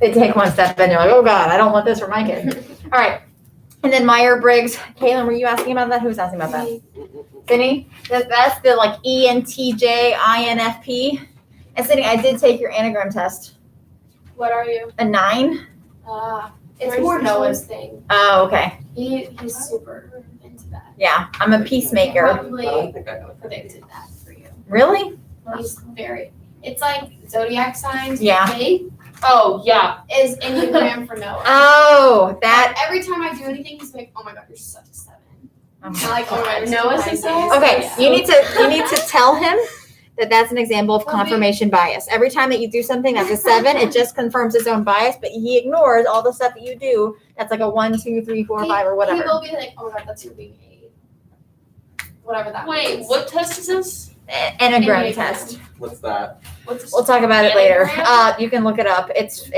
They take one step and they're like, oh God, I don't want this for my kid. All right. And then Meyer-Briggs. Kaylin, were you asking about that? Who was asking about that? Sydney? That's the like ENTJ, INFP. And Sydney, I did take your anagram test. What are you? A 9? It's Where's more this Noah's thing. Oh, okay. He's super into that. Yeah, I'm a peacemaker. I don't Probably think I know. predicted that for you. Really? He's it's like zodiac signs. Yeah. They Oh yeah. is Enneagram for Noah. Oh, that. Every time I do anything, he's like, oh my God, you're such a 7. Like, oh, I know what he says? Okay, you need to tell him that that's an example of confirmation bias. Every time that you do something that's a 7, it just confirms his own bias, but he ignores all the stuff that you do that's like a 1, 2, 3, 4, 5, or He whatever. will be like, oh my god, that's you being 8. Whatever that Wait, means. what test is this? Enneagram test. What's that? What's this? We'll talk about it later. Enneagram? You can look it up. It's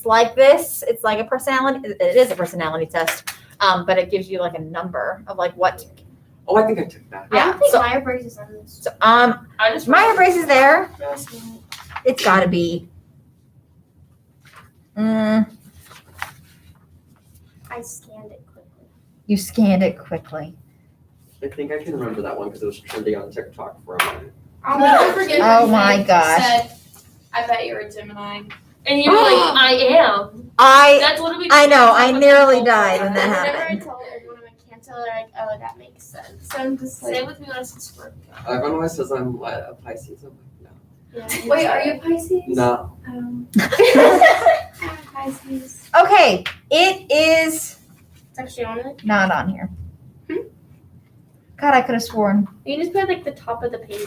like this. It's like a personality. It is a personality test, but it gives you like a number of like what. Oh, I think I took that. I Yeah. don't think So, Myers-Briggs is on this. I just Myers-Briggs is there. No, it's not. It's got to be. I scanned it quickly. You scanned it quickly. I think I can remember that one because it was trending on TikTok for a moment. I'll never forget. Oh when my Nick gosh. Said, I bet you're a Gemini. And you were like, I am. I That's literally. I know. I what nearly the whole died time. when that Whenever I happened. tell everyone I'm a Cancer, they're like, oh, that makes sense. So I'm just Same like, with me when I said Scorpio. Everyone always says I'm a Pisces. I'm like, Yeah. wait, are you Pisces? no. I'm Pisces. Okay, it is It's actually on it. not on here. God, I could have sworn. You can just put like the top of the page.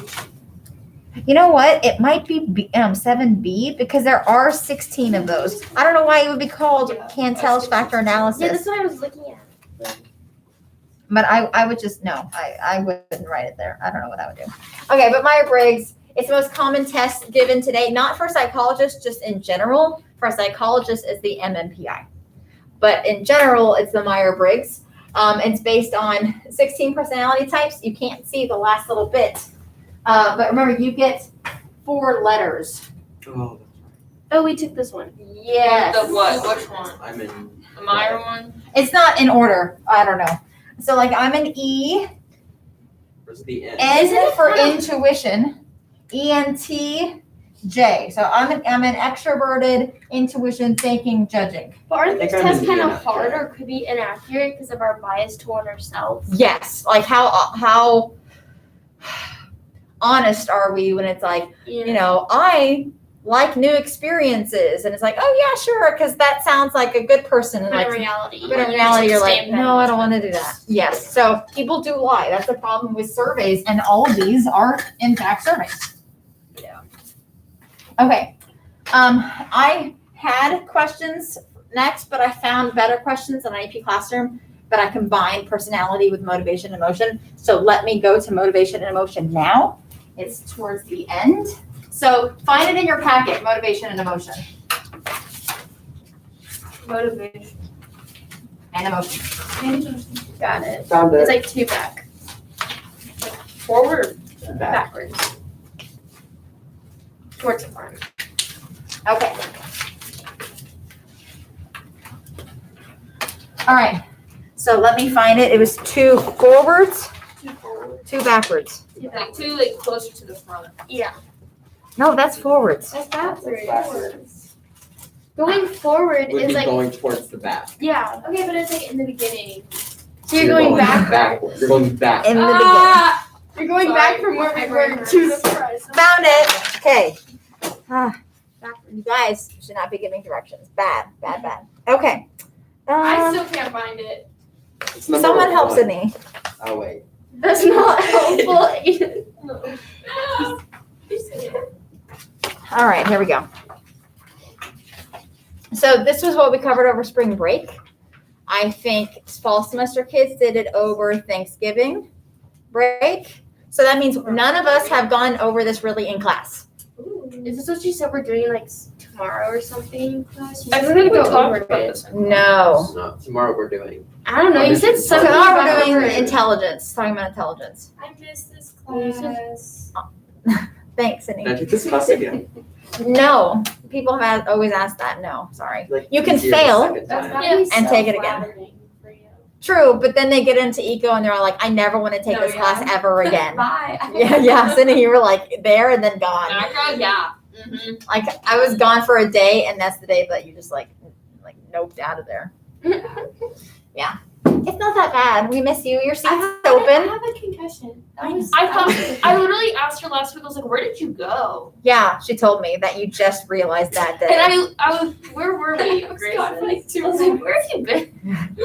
You know what? It might be 7B because there are 16 of those. I don't know why it would be called Cantalous factor analysis. Yeah, that's what I was looking at. But I would just, no, I wouldn't write it there. I don't know what I would do. Okay, but Myers-Briggs, it's the most common test given today, not for psychologists, just in general. For psychologists, it's the MMPI. But in general, it's the Myers-Briggs. It's based on 16 personality types. You can't see the last little bit. But remember, you get 4 letters. Oh, Oh, we took this one. Yes. The what? Which one? I'm in. The Meyer one? It's not in order. I don't know. So like I'm an E. Where's the N? N for intuition. ENTJ. So I'm an extroverted, intuition, thinking, judging. But aren't I these think I'm tests an kind of ENFJ. hard or could be inaccurate because of our bias toward ourselves? Yes. Like how honest are we when it's like, you know, I like new experiences, and it's like, oh yeah, sure, because that sounds like a good person. And But in like, reality, but in reality, you're like, no, I don't want to do that. Yes. So people do lie. That's the problem with surveys, and all of these are in fact surveys. Yeah. Okay. I had questions next, but I found better questions in IP Classroom, but I combined personality with motivation and emotion. So let me go to motivation and emotion now. It's towards the end. So find it in your packet, motivation and emotion. Motivation. And emotion. Got it. Found It's it. like 2 back. Forward. Back. Backwards. Towards the front. Okay. All right. So let me find it. It was 2 forwards, 2 backwards. Like 2 like closer to the front. Yeah. No, that's forwards. That's backwards. Backwards. Going forward Would is be like, going towards the back. yeah. Okay, but it's like in the beginning. So you're going back. backwards. You're going back. In the Ah! You're going Sorry. back from where we were to the front. Found it. Okay. You guys should not be giving directions. Bad. Okay. I still can't find it. It's number Someone help 1. Sydney. Oh wait. That's not helpful. All right, here we go. So this was what we covered over spring break. I think fall semester kids did it over Thanksgiving break. So that means none of us have gone over this really in class. Is this what you said we're doing like tomorrow or something in class? You I said think we go talked over about it. this. No. No, tomorrow we're doing. I don't know. You said something Tomorrow about we're doing over it. intelligence, talking about intelligence. I missed this You class. Thanks, Sydney. Can I take this class again? No, people have always asked that. No, sorry. Like, You can easier the fail. second That's time. gotta be And so take it again. flattering for you. True, but then they get into eco and they're all like, I never want to take No, this yeah. class ever again. Bye. yeah, Sydney, you were like there and then gone. Yeah. Mm-hmm. Like I was gone for a day, and that's the day that you just like noped out of there. It's not that bad. We miss you. Your seat's I open. have a concussion. That was, I thought I literally asked her last week. I was like, "Where did you go?" Yeah, she told me that you just realized that day. And I was, where were we? I was Grace? gone for like 2 I was like, "Where have you been?"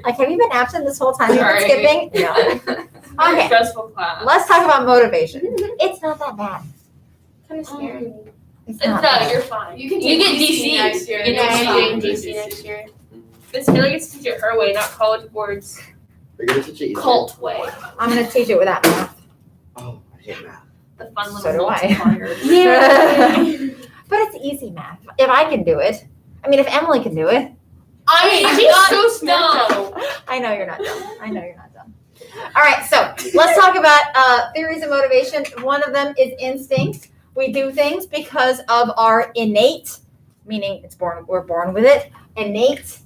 Like, have you been absent this whole time? You've been Sorry. skipping? No. Okay. Stressful class. Let's talk about motivation. It's not that bad. Kind of scary. It's No, not bad. you're fine. You can You take get DC DC next year. You Yeah, know, I'm DC. doing DC next year. Miss Taylor gets to teach it her way, not College Board's You're gonna teach it easier. cult way. I'm going to teach it without math. Oh, I hate math. The fun little So do I. multipliers. Yeah. But it's easy math. If I can do it. I mean, if Emily can do it. I mean, she's so smart. I know you're not dumb. I know you're not dumb. All right, so let's talk about theories of motivation. One of them is instinct. We do things because of our innate, meaning we're born with it, innate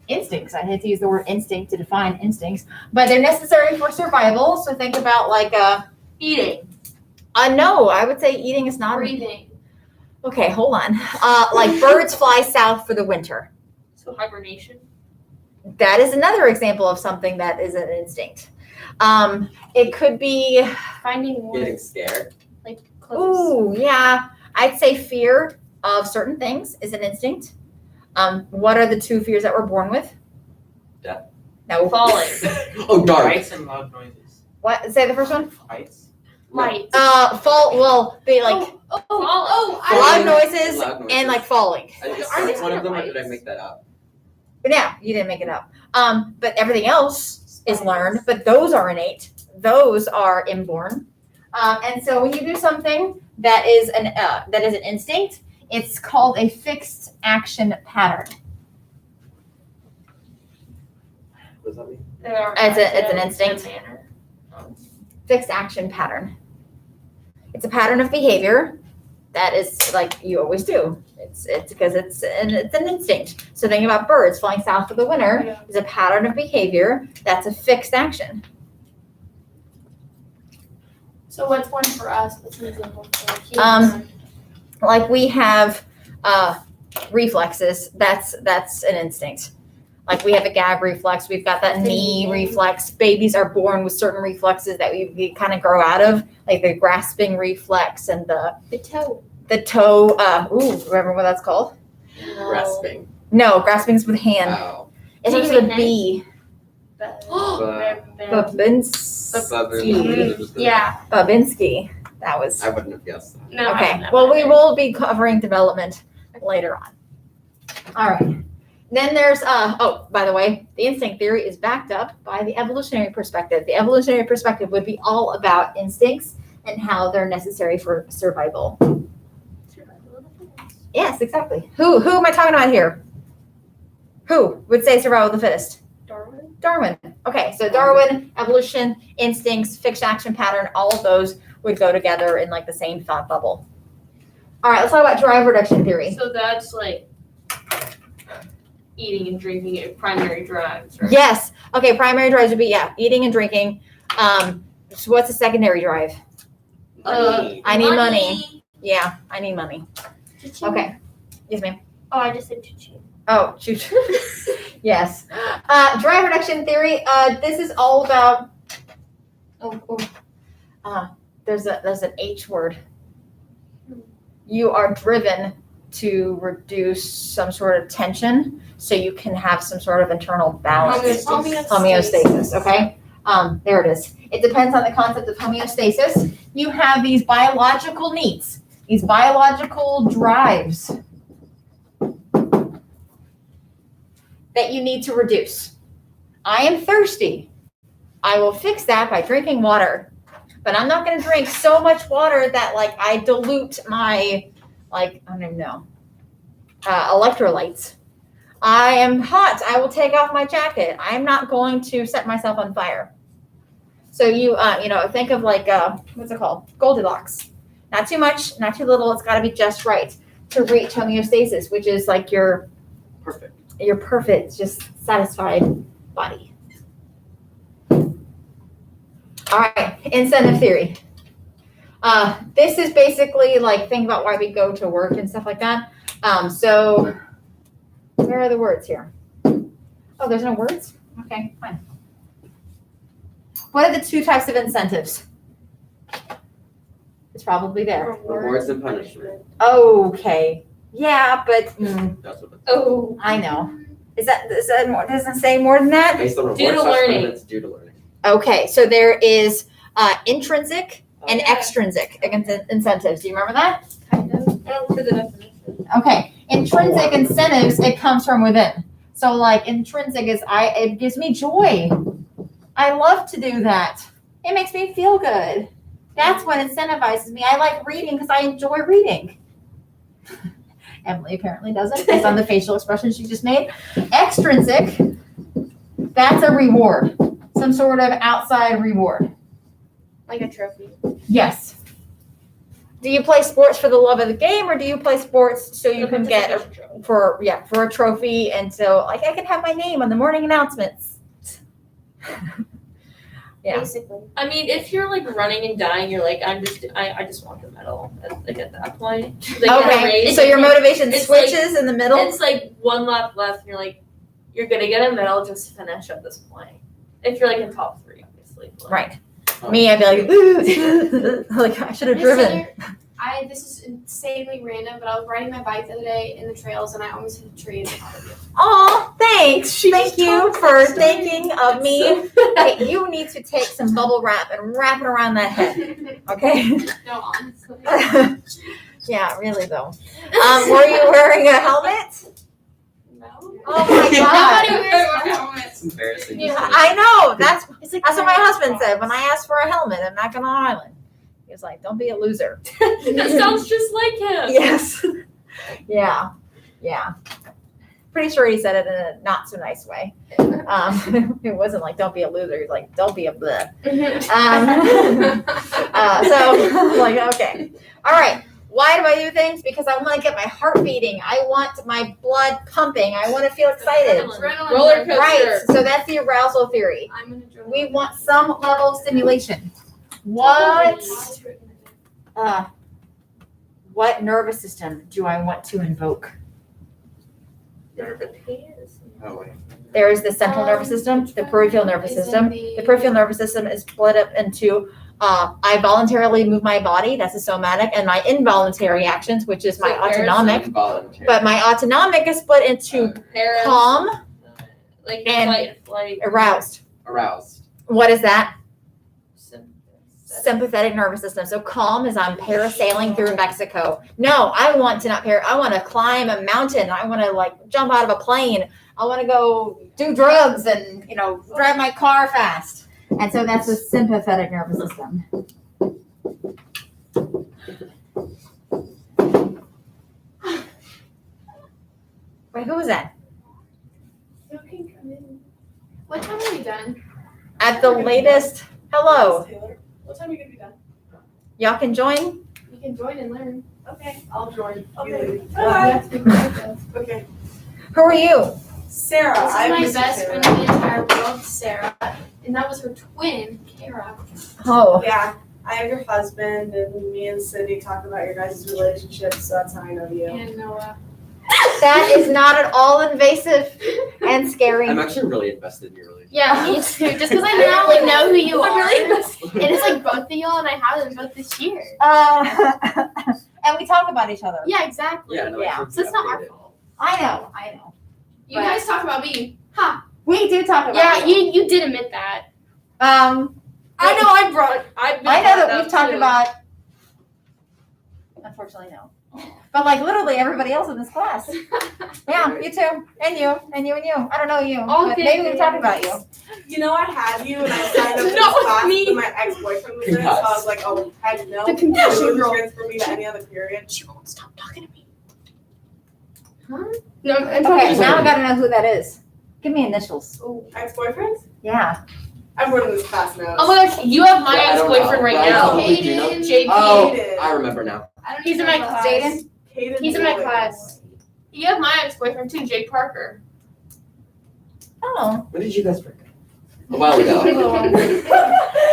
instincts. I hate to use the word instinct to define instincts, but they're necessary for survival. So think about like Eating. no, I would say eating is not. Breathing. Okay, hold on. Like birds fly south for the winter. So hibernation. That is another example of something that is an instinct. It could be, Finding more Getting scared. like close. ooh, yeah. I'd say fear of certain things is an instinct. What are the two fears that we're born with? Death. No. Falling. Oh, dark. Heights and loud noises. What? Say the first one. Heights. Light. Fall. Well, they like loud noises Loud noises. and like falling. Are they One of them, or lights? did I make that up? But yeah, you didn't make it up. But everything else is learned. But those are innate. Those are inborn. And so when you do something that is an instinct, it's called a fixed action pattern. What does that mean? It's an instinct. Fixed action pattern. It's a pattern of behavior that is like you always do. It's because it's an instinct. So think about birds flying south for the winter is a pattern of behavior that's a fixed action. So what's one for us? What's an example for humans? Like we have reflexes. That's an instinct. Like we have a gag reflex. We've got that knee reflex. Babies are born with certain reflexes that we kind of grow out of, like the grasping reflex and the toe. Remember what that's called? Grasping. No, grasping's with hand. Wow. It starts with a B. Yeah. Babinski. That was I wouldn't have guessed that. No. okay. Well, we will be covering development later on. All right. Then there's by the way, the instinct theory is backed up by the evolutionary perspective. The evolutionary perspective would be all about instincts and how they're necessary for survival. Yes, exactly. Who am I talking about here? Who would say survival of the fittest? Darwin. Darwin. Okay, so Darwin, evolution, instincts, fixed action pattern, all of those would go together in like the same thought bubble. All right, let's talk about drive reduction theory. So that's like eating and drinking at primary drives, right? Yes. Okay, primary drives would be eating and drinking. So what's a secondary drive? I need money. Yeah, I need money. Okay. Yes, ma'am. Oh, I just said choo-choo. Oh, shoot. Yes. Drive reduction theory. This is all about. There's an H word. You are driven to reduce some sort of tension, so you can have some sort of internal balance. Homeostasis. Okay. There it is. It depends on the concept of homeostasis. You have these biological needs, these biological drives that you need to reduce. I am thirsty. I will fix that by drinking water. But I'm not going to drink so much water that like I dilute my, I don't even know, electrolytes. I am hot. I will take off my jacket. I'm not going to set myself on fire. So you think of like, what's it called? Goldilocks. Not too much, not too little. It's got to be just right to reach homeostasis, which is like your perfect, just satisfied body. All right, incentive theory. This is basically like, think about why we go to work and stuff like that. So where are the words here? Oh, there's no words? Okay, fine. What are the 2 types of incentives? It's probably there. Rewards and punishment. Okay. Yeah, but That's what it's Oh. I know. Is that more? Doesn't say more than that? based on rewards. Due to learning. It's due to learning. Okay, so there is intrinsic and yeah. extrinsic incentives. Do you remember that? Kind of. I don't remember the definition. Okay, intrinsic incentives, it comes from within. So like intrinsic is it gives me joy. I love to do that. It makes me feel good. That's what incentivizes me. I like reading because I enjoy reading. Emily apparently doesn't, based on the facial expression she just made. Extrinsic, that's a reward. Some sort of outside reward. Like a trophy. Yes. Do you play sports for the love of the game, or do you play sports so you can get for a trophy, and so like I can have my name on the morning announcements? Yeah. Basically. I mean, if you're like running and dying, you're like, I just want the medal. Like at that point. Like, in a Okay, race, so your motivation it's switches in the middle. It's like 1 lap left, and you're like, you're gonna get a medal just to finish at this point. If you're like in top 3, obviously. But, Right. Me, I'd be like, ooh, like I should have driven. This is insanely random, but I was riding my bike the other day in the trails and I almost hit a tree and thought of you. Oh, thanks. Thank you for thinking of me. Hey, you need to take some bubble wrap and wrap it around that head. Okay. No, honestly. Yeah, really though. Were you wearing a helmet? No. Oh my Nobody god. wears a helmet. It's embarrassing. Yeah, I know. That's It's like what my husband said when I asked for a helmet at Mackinac Island. He was like, "Don't be a loser." That sounds just like him. Yes. Yeah. Yeah. Pretty sure he said it in a not so nice way. It wasn't like "Don't be a loser." He was like, "Don't be a bleh." So I'm like, okay, all right. Why do I do things? Because I want to get my heart beating. I want my blood pumping. I want to feel excited. Adrenaline. Roller coaster. Right. So that's the arousal theory. I'm an adrenaline. We want some level of stimulation. What nervous system do I want to invoke? Oh wait. There is the central nervous system, the peripheral nervous Is in system. The peripheral nervous system is split up into I voluntarily move my body, that's a somatic, and my involuntary actions, which is my So there's autonomic. Involuntary. But my autonomic is split into Paras, calm, like and fight, flight, aroused. Aroused. What is that? sympathetic. Sympathetic nervous system. So calm is I'm parasailing through Mexico. No, I want to not I want to climb a mountain. I want to like jump out of a plane. I want to go do drugs and, drive my car fast. And so that's the sympathetic nervous system. Wait, who was that? You can come in. What time are we done? At the latest, hello. Taylor, what time are you gonna be done? Y'all can join? You can join and learn. Okay, I'll join. Okay. You Bye. leave. Okay. Who are you? Sarah, This is I'm my Mrs. best Taylor. friend in the entire world, Sarah, and that was her twin, Kara. Oh, Yeah, I have your husband, and me and Cindy talk about your guys' relationship, so that's how I know you. And Noah. that is not at all invasive and scary. I'm actually really invested in your relationship. Yeah, me too. Just because I now like know who you I'm are. really invested. And it's like both of y'all, and I have them both this year. And we talk about each other. Yeah, exactly. Yeah, no, Yeah. it's So it's not our updated. fault. I know. You But- guys talk about me. Ha. We do talk about Yeah, it. you did admit that. I know I've been I know brought that up we've talked too. about. Unfortunately, no. But like literally everybody else in this class. Yeah, you too, and you, and you, and you. I don't know you, but Okay. maybe we've talked about you. You know, I had you, and I signed up for Not this class, me. and my ex-boyfriend was in it, so I was like, oh, heck no. The compassion You girl. wouldn't transfer me to any other period. She won't stop talking to me. Huh? No, I'm Okay, talking now I gotta know who that is. Give me initials. Ex-boyfriends? Yeah. Everyone in this class knows. Oh my gosh, you have my Yeah, I don't ex-boyfriend know. right Right, now. probably do know. JP. Oh, I remember now. I don't He's in know my about class. Jaden? Caden He's in my Boyd. class. You have my ex-boyfriend too, Jake Parker. Oh. When did you guys break up? A while ago.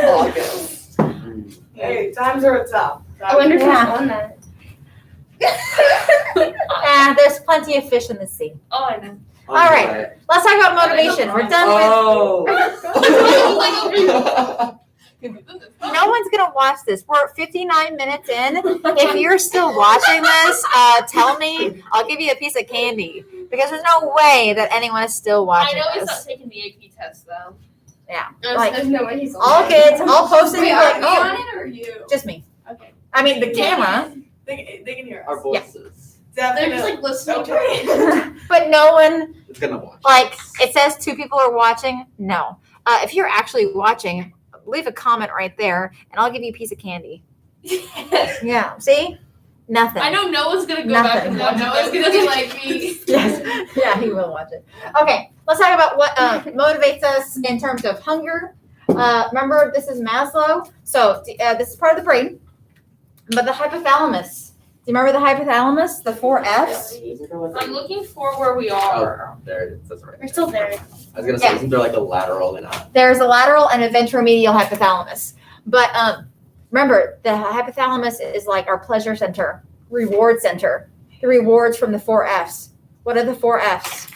August. Hey, times are tough. I wonder if Yeah. he's on that. There's plenty of fish in the sea. Oh, I know. All right. Let's talk about motivation. We're done Oh. No one's gonna watch this. We're 59 minutes in. If you're still watching this, tell me. I'll give you a piece of candy because there's no way that anyone is still I watching know he's not this. taking the AP test though. Like, There's no way he's on all it. kids, all post it. Wait, Be are like, we oh, on it or you? just me. Okay. I mean, the camera, They can hear Our us. voices. They're Definitely. just like listening to Okay. it. but no one. It's gonna watch. Like it says, 2 people are watching. No. If you're actually watching, leave a comment right there, and I'll give you a piece of candy. Yeah. See? Nothing. I know Noah's gonna go back and watch Noah's it. gonna be like me. Yes. Yeah, he will watch it. Okay, let's talk about what motivates us in terms of hunger. Remember, this is Maslow. So this is part of the brain, but the hypothalamus. Do you remember the hypothalamus? The 4 Fs. Isn't there like I'm looking for where we are. Oh, there it says right. We're still there. I was gonna say, Yeah. isn't there like a lateral and a? There's a lateral and a ventromedial hypothalamus. But remember, the hypothalamus is like our pleasure center, reward center. The rewards from the 4 Fs. What are the 4 Fs?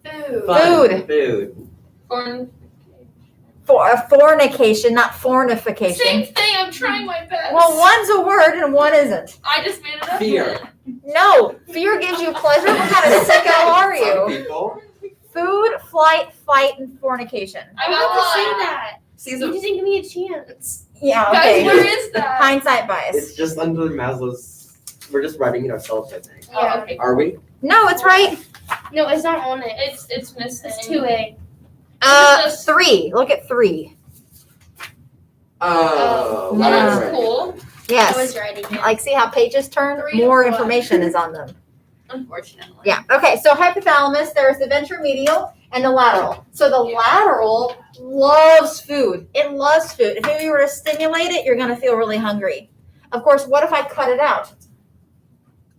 Food. Food. Food. Fornication, not fornification. Same thing. I'm trying my best. Well, one's a word and one isn't. I just made it up. Fear. No, fear gives you pleasure. What kind of sicko are Some you? people. Food, flight, fight, and fornication. I I got want to say one. that. See, You just didn't give me a chance. Yeah, Guys, okay. where is that? Hindsight bias. it's just under Maslow's. We're just writing it ourselves, I think. Oh, okay. Are we? No, it's right. No, it's not on it. It's missing. It's 2A. 3. Look at 3. Oh. Oh, Yeah. that's cool. I Yes. was writing it. Like, see how pages turn? 3 More and 1. information is on them. Unfortunately. Yeah. Okay. So hypothalamus, there's the ventromedial and the lateral. So the lateral loves food. It loves food. If you were to stimulate it, you're going to feel really hungry. Of course, what if I cut it out?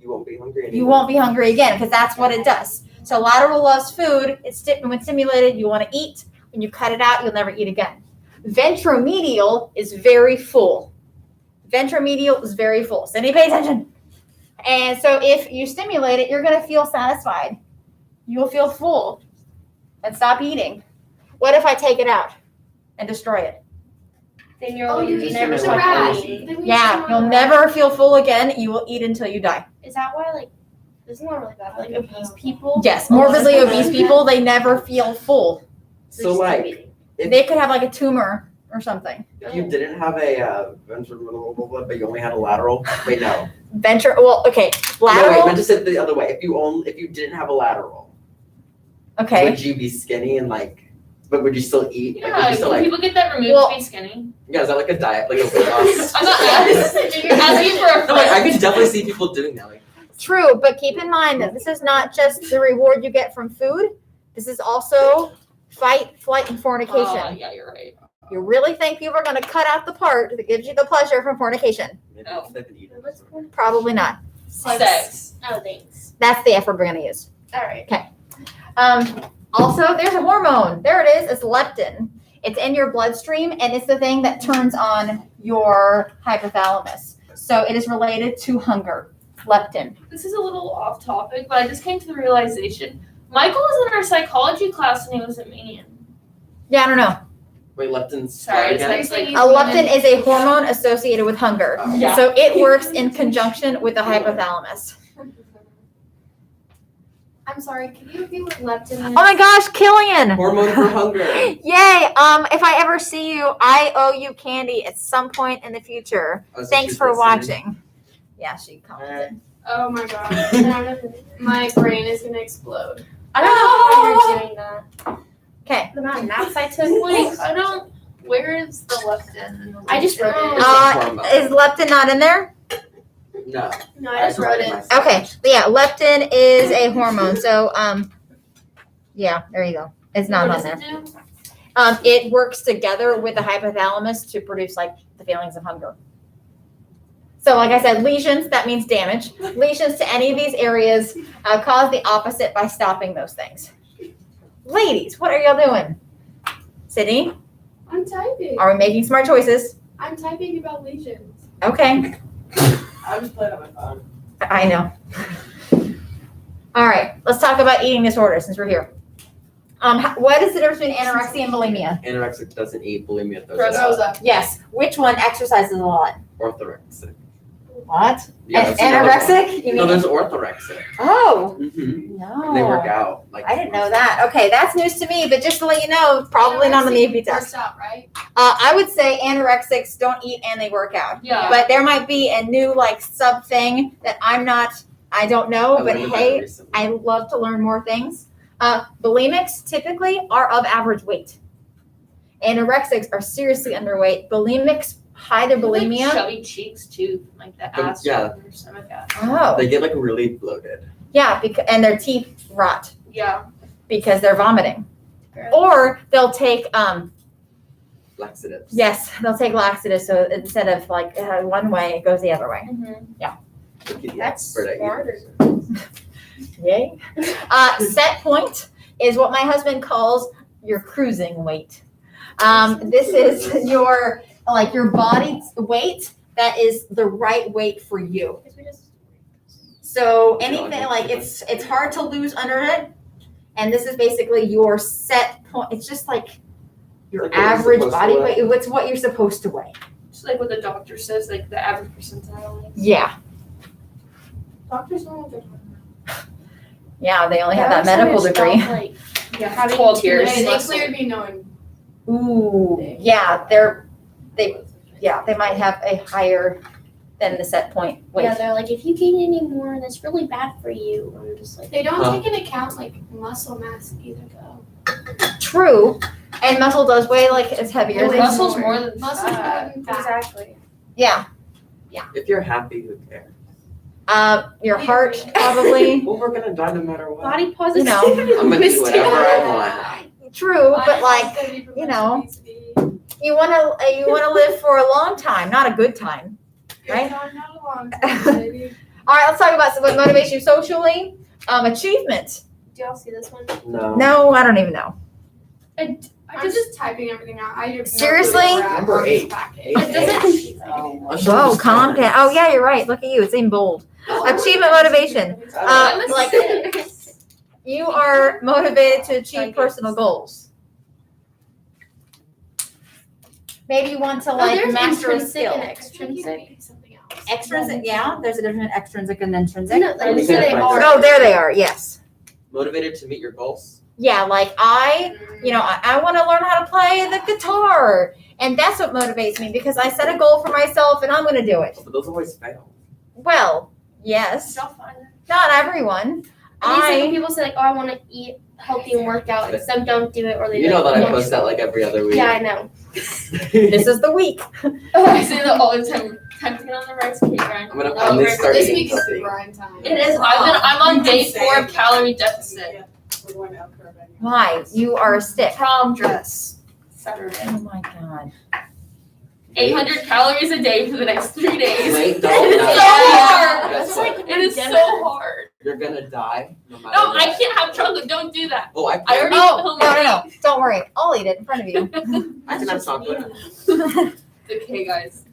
You won't be hungry anymore. You won't be hungry again because that's what it does. So lateral loves food. When stimulated, you want to eat. When you cut it out, you'll never eat again. Ventromedial is very full. Ventromedial is very full. Cindy, pay attention. And so if you stimulate it, you're going to feel satisfied. You will feel full and stop eating. What if I take it out and destroy it? Then you're Oh, you Just eat never gonna the like rat. eating. Then we Yeah, should you'll run never feel full again. You will eat until you die. Is that why, like, this is not really bad. Like, obese people? Yes, morbidly obese people, they never feel full. So like, if, They could have like a tumor or something. if you didn't have a ventricular, but you only had a lateral. Wait, no. Okay, No, wait. lateral. Meant to say it the other way. If you didn't have a lateral, Okay. would you be skinny and like? But would you still eat? Like, would Yeah, you still can like? people get that removed Well- to be skinny? Yeah, is that like a diet, like a weight loss? I'm not asking. You're asking for a No, like I friend. could definitely see people doing that. Like, True, but keep in mind that this is not just the reward you get from food. This is also fight, flight, and fornication. Oh, yeah, you're right. You really think people are going to cut out the part that gives you the pleasure from fornication? maybe No. they've been eating. What's going Probably not. Sex. Oh, thanks. That's the F we're going to use. All right. Also, there's a hormone. There it is. It's leptin. It's in your bloodstream, and it's the thing that turns on your hypothalamus. So it is related to hunger. Leptin. This is a little off topic, but I just came to the realization. Michael was in our psychology class when he was at Manion. Yeah, I don't know. Wait, leptin's Sorry, what it's again? like A leptin is a hormone associated with hunger. Oh. Yeah. So it works in conjunction with the hypothalamus. I'm sorry, can you repeat what leptin is? Oh my gosh, Killian! Hormone for hunger. Yay! If I ever see you, I owe you candy at some point in the future. Oh, so Thanks she's for listening. watching. Yeah, she commented. Oh my god. My brain is gonna explode. I don't know how you're doing that. Okay. The amount of naps I took. Wait, I don't. Where is the leptin? I just wrote it. It's a hormone. Is leptin not in there? No. No, I just wrote it. myself. Okay. Yeah, leptin is a hormone. So, yeah, there you go. It's not What on does there. it do? It works together with the hypothalamus to produce like the feelings of hunger. So, like I said, lesions, that means damage. Lesions to any of these areas cause the opposite by stopping those things. Ladies, what are y'all doing? Sydney, I'm typing. are we making smart choices? I'm typing about lesions. Okay, I'm just playing on my phone. I know. All right, let's talk about eating disorders since we're here. What is the difference between anorexia and bulimia? Anorexic doesn't eat, bulimia does Throws not. up. Yes. Which one exercises a lot? Orthorexic. What? Yeah, that's another one. Anorexic? You No, mean? there's orthorexic. Oh, Mm-hmm. no. They work out. Like I didn't know that. Okay, that's news to me, but just to let you know, probably not on the AP test. Works out, right? I would say anorexics don't eat and they work out. Yeah. But there might be a new like sub thing that I don't know, I but learned about hey, it recently. I love to learn more things. Bulimics typically are of average weight. Anorexics are seriously underweight. Bulimics hide their Like bulimia. chubby cheeks too, like the ass Yeah. or stomach ass. Oh, They get like really bloated. yeah, and their teeth rot Yeah. because they're vomiting. Or they'll take Laxatives. yes, they'll take laxatives. So instead of like one way, it goes the other way. That's Pediatric smarter. Yay. Set point is what my husband calls your cruising weight. This is your body weight that is the right weight for you. So anything like it's hard to lose under it, and this is basically your set point. It's just like your Like what you're average supposed to body weigh. weight. It's what you're supposed to weigh. Just like what the doctor says, like the average percentile. Like. Yeah, Doctors don't have yeah. They only have that medical degree. Like, Yeah, How do you 12 years. They cleared me knowing. Ooh, yeah. They might have a higher than the set point weight. yeah, they're like, if you gain any more, that's really bad for you. I'm just like, They don't Huh. take into account like muscle mass either though. True, and muscle does weigh like it's heavier It than weighs Muscle's more than Muscle's more fat. than fat. Exactly. yeah. If you're happy, who cares? Your heart probably. Well, we're gonna die no matter what. body You positivity. know. I'm gonna do whatever I want. True, but like you know, you wanna live for a long time, not a good time. right? Not a long time, baby. All right, let's talk about what motivates you socially. Achievement. Do y'all see this one? No. No, I don't even know. I'm just typing everything out. I have no clue Seriously? where we're at Number on this 8. packet. It doesn't. Whoa, calm down. Oh yeah, you're right. Look at you. It's in bold. Achievement motivation. Like you are motivated to achieve personal goals. Maybe you want to like there's master a intrinsic skill. and extrinsic. Something else. Extrinsic, yeah. There's a difference between extrinsic and intrinsic. No, Let me so they see. are. Oh, there they are. Yes. Motivated to meet your goals. Yeah, like I want to learn how to play the guitar, and that's what motivates me because I set a goal for myself and I'm going to do it. But those always fail. Well, yes, not everyone. And these like when I people say like, oh, I want to eat healthy and work out, and some don't do it or they You know don't. that I post that like every other week. Yeah, I know. this is the week. I say that all the time. Time to get on the rice cake grind. I'm gonna No, finally rice- start This eating week is the something. grind time. It is. I'm on day 4 of calorie deficit. We're going to upcurve anyway. Why? You are a stick. Prom dress. Saturday. Oh my god. 800 calories a day for the next 3 days. Wait, It don't is so die. hard. That's It like is so hard. you're gonna die no matter No, what. I can't have chocolate. Don't do that. Oh, I I can. already- Oh no! Don't worry. I'll eat it in front of you. I can have chocolate. Okay, guys.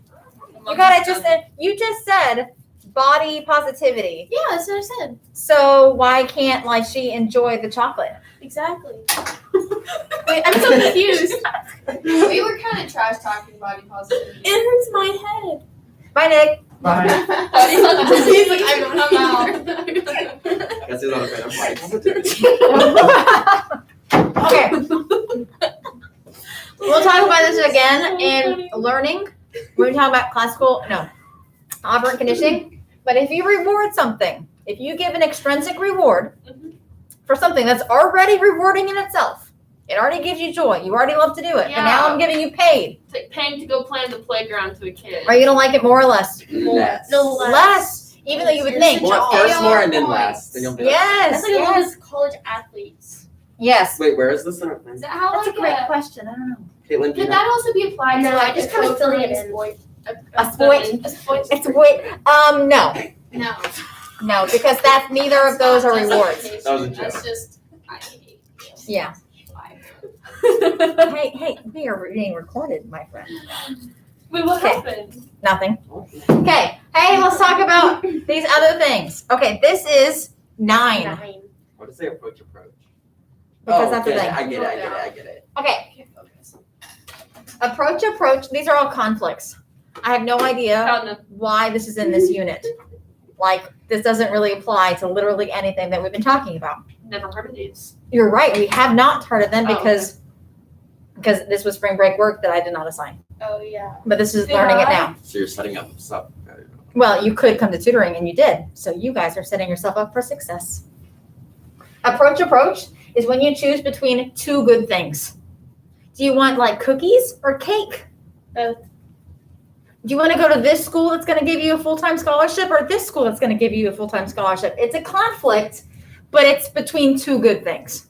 You gotta you just said body positivity. Yeah, that's what I said. So why can't like she enjoy the chocolate? Exactly. Wait, I'm so confused. We were kind of trash talking body positivity. It hurts my head. Bye, Nick. He's like, I'm out. Guess he's not a fan of body positivity. Okay. We'll talk about this again in learning. We're going to talk about operant conditioning. But if you reward something, if you give an extrinsic reward for something that's already rewarding in itself, it already gives you joy. You already love to do it. But now I'm giving you paid. It's like paying to go play on the playground to a kid. Are you going to like it more or less? Less. No, Less. Even though you would think. Well, at first more and then less. Then you'll be like, Yes. That's like all those college athletes. Yes. wait, where is this in our Is thing? that how That's a like great question. I don't know. Caitlin, do you Could know? that also be applied No, to like I just kind of filling it in. A spoit. A spoit. It's wait. No. No. No, because that's neither of those are rewards. That was a joke. That's just. I hate you. Yeah. Hey, we are being recorded, my friend. Wait, what Okay. happened? Nothing. Okay. Hey, let's talk about these other things. Okay, this is 9. 9. What does say approach? Because Oh, that's the get it, thing. I get it. Okay. Approach. These are all conflicts. I have no idea Found them. why this is in this unit. Like, this doesn't really apply to literally anything that we've been talking about. Never heard of these. You're right. We have not heard of them Oh, because this was spring break work that I did not assign. Oh, yeah. But this is Did learning it I? now. So you're setting up stuff. Well, you could come to tutoring and you did. So you guys are setting yourself up for success. Approach is when you choose between 2 good things. Do you want like cookies or cake? Both. Do you want to go to this school that's going to give you a full-time scholarship or this school that's going to give you a full-time scholarship? It's a conflict, but it's between 2 good things.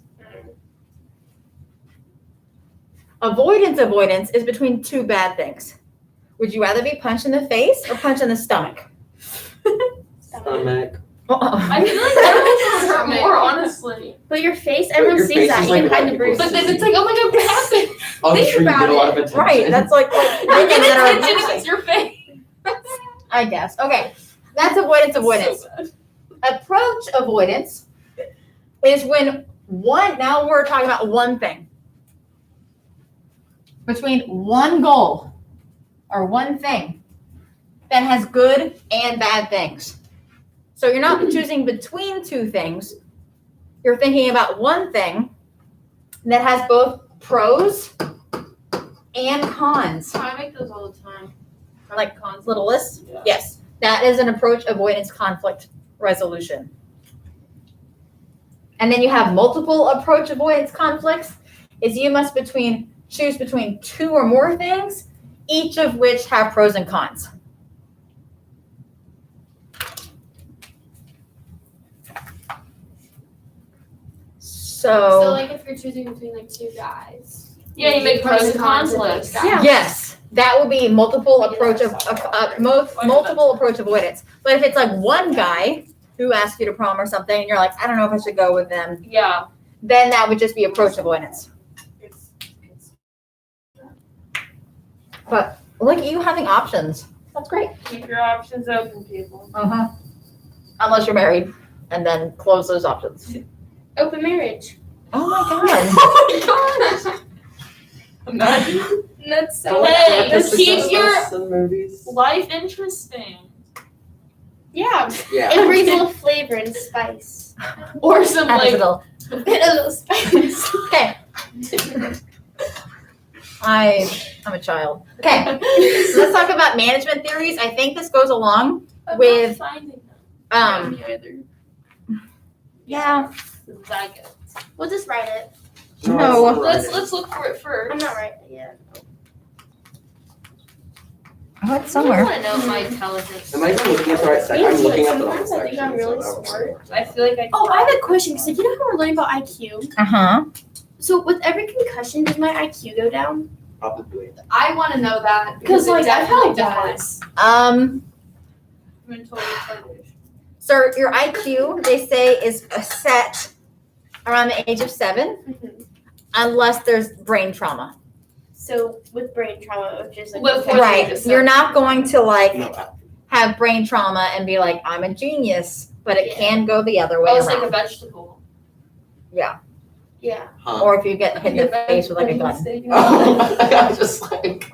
Avoidance is between 2 bad things. Would you rather be punched in the face or punched in the stomach? Stomach. I feel like that would hurt more, honestly. But your face, everyone your sees face that. is You like can hide what the bruise. But then it's like, oh my god, what happened? Oh, Think sure, you get about a lot of it. attention. Right, that's like I women get that are attention if abusing. it's your face. I guess. Okay, that's avoidance. So bad. Approach avoidance is when now we're talking about one thing. Between one goal or one thing that has good and bad things. So you're not choosing between 2 things. You're thinking about one thing that has both pros and cons. I make those all the time. Like cons. Little list? Yeah. Yes. That is an approach avoidance conflict resolution. And then you have multiple approach avoidance conflicts is you must choose between 2 or more things, each of which have pros and cons. So like if you're choosing between like 2 guys. Yeah, you make pros and cons of lists. those guys. Yes, that would be multiple Maybe approach that's multiple approach avoidance. But if it's like one guy who asks you to prom or something, and you're like, I don't know if I should go with them, Yeah. then that would just be approach avoidance. But look at you having options. That's great. Keep your options open, people. Unless you're married, and then close those options. Open marriage. Oh my god. Oh my gosh. Imagine. That's so Don't Hey, have to keep success your- us in movies. Life interesting. Yeah. Yeah. It brings a little flavor and spice. Or some Adds a like little- A bit of little spice. Okay. I'm a child. Okay. Let's talk about management theories. I think this goes along with finding them. um either. yeah. That good. We'll just write it. No. Let's look for it first. I'm not writing it yet. Oh, it's I somewhere. want to know my intelligence. Am I even looking at the right section? I'm Yes, looking but at the wrong sometimes I think section. I'm really so that was- smart. I feel like I. Oh, I have a question. So you know how we're learning about IQ? Uh-huh. So with every concussion, does my IQ go down? Probably. I want to know that Because it like I've definitely had does. Mental retardation. So your IQ, they say, is set around the age of 7, unless there's brain trauma. So with brain trauma, which is like Before the age Right. of You're 7. not going to like No, have brain trauma and be like, I'm a genius, but it Yeah. can go the other way Oh, it's like a around. vegetable. yeah. huh? Or if you get hit in the face with like a gun. Oh, I was just like.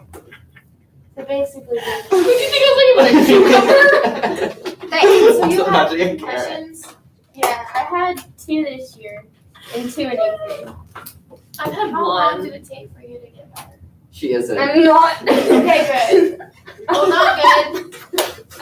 So basically, What do you think I was like about a cucumber? Thanks. So you have Imagining a carrot. concussions? Yeah, I had 2 this year and 2 in 8th grade. I've had How long one. did it take for you to get better? She isn't. I'm not. Okay, good. Oh, not good.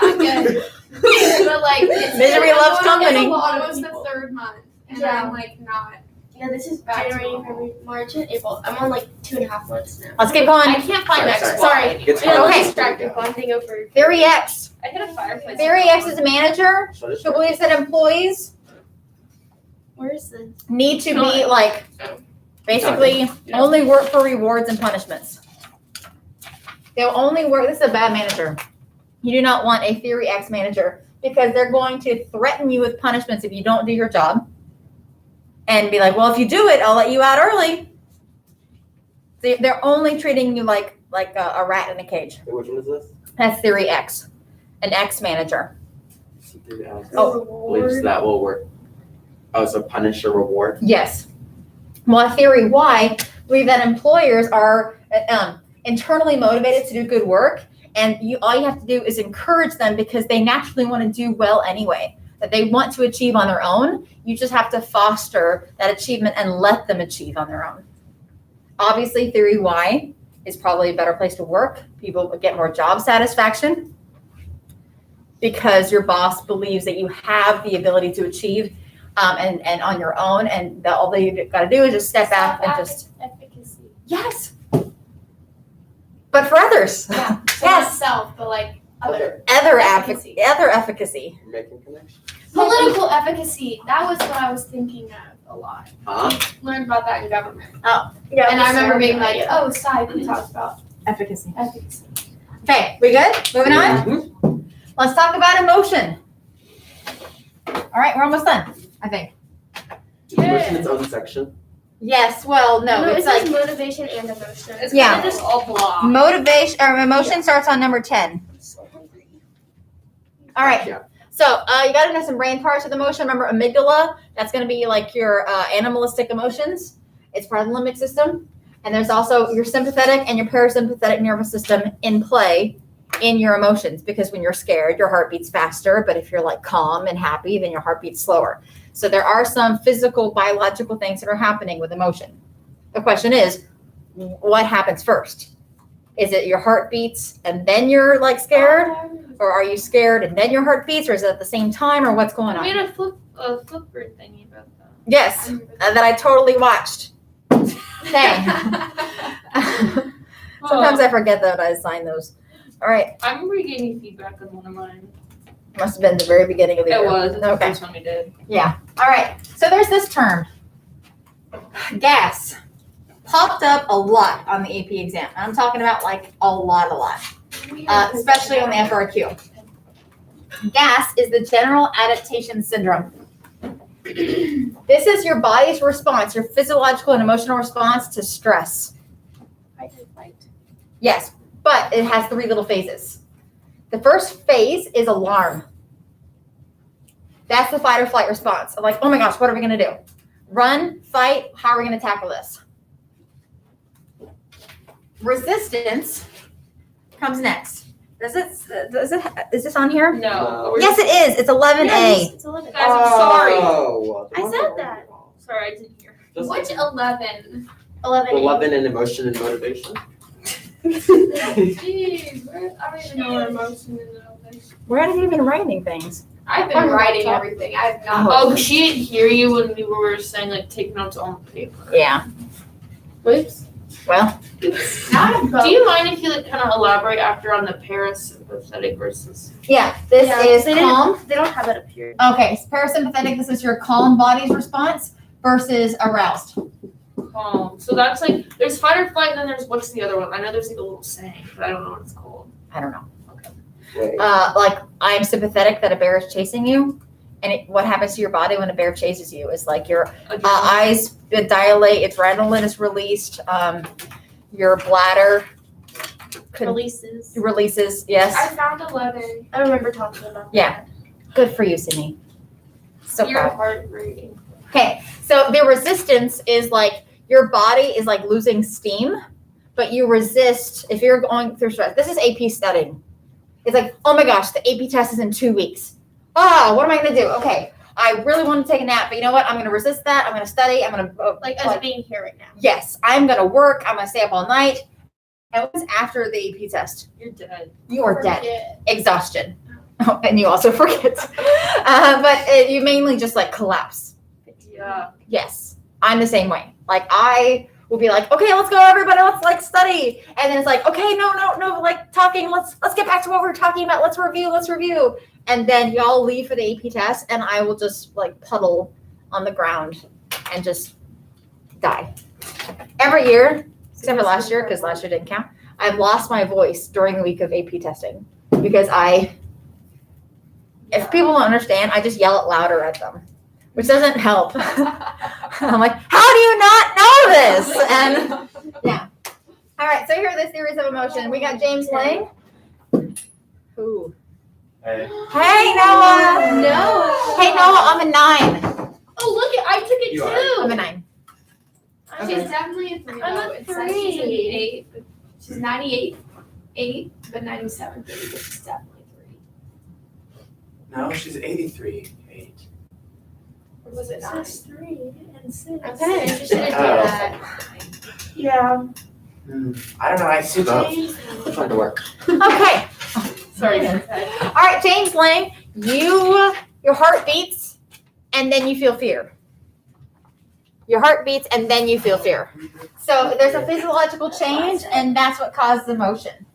Not good. But like, it's Misery loves company. It's almost the 3rd month, and Yeah. I'm like not. Yeah, this is Back to January, normal. February, March, and April. I'm on like 2.5 months now. Let's keep I going. can't find Sorry, X. sorry. Sorry. It's Yeah, hard. Okay. distracted bonding over. Theory X. I hit a fireplace. Theory X is a manager So just- who believes that employees Where is this? need to be like, basically, only work for rewards and punishments. They'll only work, this is a bad manager. You do not want a Theory X manager because they're going to threaten you with punishments if you don't do your job. And be like, well, if you do it, I'll let you out early. They're only treating you like a rat in a cage. Wait, which one is this? That's Theory X, an X manager. Oh, believes Reward. that will work. Oh, so punish or reward? Yes. Well, theory Y, believe that employers are internally motivated to do good work, and all you have to do is encourage them because they naturally want to do well anyway, that they want to achieve on their own. You just have to foster that achievement and let them achieve on their own. Obviously, theory Y is probably a better place to work. People get more job satisfaction because your boss believes that you have the ability to achieve and on your own, and all that you got to do is just step back and just Efficacy. yes, but for others. Yeah. So Yes. not self, but like other. Other Efficacy. efficacy. You're making connections. Political efficacy. That was what I was thinking of a lot. Huh? Learned about that in government. Yeah, And I remember being like, oh, Psych, we talked about efficacy. efficacy. Okay, we good? Moving on. Mhm. Let's talk about emotion. All right, we're almost done, I think. Is emotion its own section? Yes. Well, no, it it's says like motivation and emotion. It's Yeah. kind of just all blah. motivation or emotion starts on number 10. All right. Yeah. So you got to know some brain parts of the emotion. Remember amygdala? That's going to be like your animalistic emotions. It's part of the limbic system. And there's also your sympathetic and your parasympathetic nervous system in play in your emotions, because when you're scared, your heart beats faster. But if you're like calm and happy, then your heart beats slower. So there are some physical, biological things that are happening with emotion. The question is, what happens first? Is it your heart beats and then you're like scared? Or are you scared and then your heart beats? Or is it at the same time? Or what's going We on? had a Flipgrid thingy about that. Yes, that I totally watched. Dang. Sometimes I forget that I assign those. All right. I remember you gave me feedback on one of mine. Must have been the very beginning of the It year. was. It's the Okay. first one we did. Yeah. All right. So there's this term, gas. Popped up a lot on the AP exam. And I'm talking about like a lot. Especially on the FRQ. Gas is the general adaptation syndrome. This is your body's response, your physiological and emotional response to stress. Fight or flight. Yes, but it has 3 little phases. The first phase is alarm. That's the fight or flight response. I'm like, oh my gosh, what are we going to do? Run, fight, how are we going to tackle this? Resistance comes next. Is this on here? No. Yes, it is. It's 11A. Yes, it's 11. Guys, I'm sorry. Oh, I said that. Sorry, I didn't hear. Which 11? 11. 11 in emotion and motivation. Jeez, I don't even know where emotion is. We're not even writing things. I've been writing everything. I've not. Oh, she didn't hear you when we were saying like take notes on paper. Yeah. Whoops. Well, Not Do you mind if you like kind of elaborate after on the parasympathetic versus? yeah, this Yeah, is they calm. They don't have it up here. Okay, so parasympathetic, this is your calm body's response versus aroused. So that's like there's fight or flight, and then there's what's the other one? I know there's like a little saying, but I don't know what it's called. I don't know. Wait. Like I'm sympathetic that a bear is chasing you, and what happens to your body when a bear chases you is like your eyes dilate, adrenaline is released, your bladder releases. Yes, I found 11. I remember talking about Yeah. Good for you, Sydney. So Your proud. heart rate. Okay, so the resistance is like your body is like losing steam, but you resist if you're going through stress. This is AP studying. It's like, oh my gosh, the AP test is in 2 weeks. What am I going to do? Okay, I really want to take a nap, but you know what? I'm going to resist that. I'm going to study. I'm going to like us being here right now. yes, I'm going to work. I'm going to stay up all night. And it was after the AP test. You're dead. You are dead. Forget. Exhaustion. Oh, and you also forget. But you mainly just like collapse. Yeah. Yes, I'm the same way. Like I will be like, okay, let's go, everybody, let's like study, and then it's like, okay, no, like talking. Let's get back to what we were talking about. Let's review, and then y'all leave for the AP test, and I will just like puddle on the ground and just die. Every year, except for last year, because last year didn't count. I've lost my voice during the week of AP testing because if people don't understand, I just yell it louder at them, which doesn't help. I'm like, how do you not know this? And yeah. All right, so here are the theories of emotion. We got James Lang. Who? Hey. Hey, Noah. No. Hey, Noah, I'm a 9. Oh, look You are. I'm a 9. She's definitely a 3 I'm though. a It says she's an 3. 8, but she's 98, 8, but 97, 3, but she's definitely 3. No, she's 83. 8. Or was it 9? 3 and 6. I'm kind of interested in Oh. that. Yeah. I don't know. I see both. I'm trying to work. Okay. Sorry, guys. All right, James Lang, your heart beats and then you feel fear. Your heart beats and then you feel fear. So there's a physiological change and that's what causes emotion.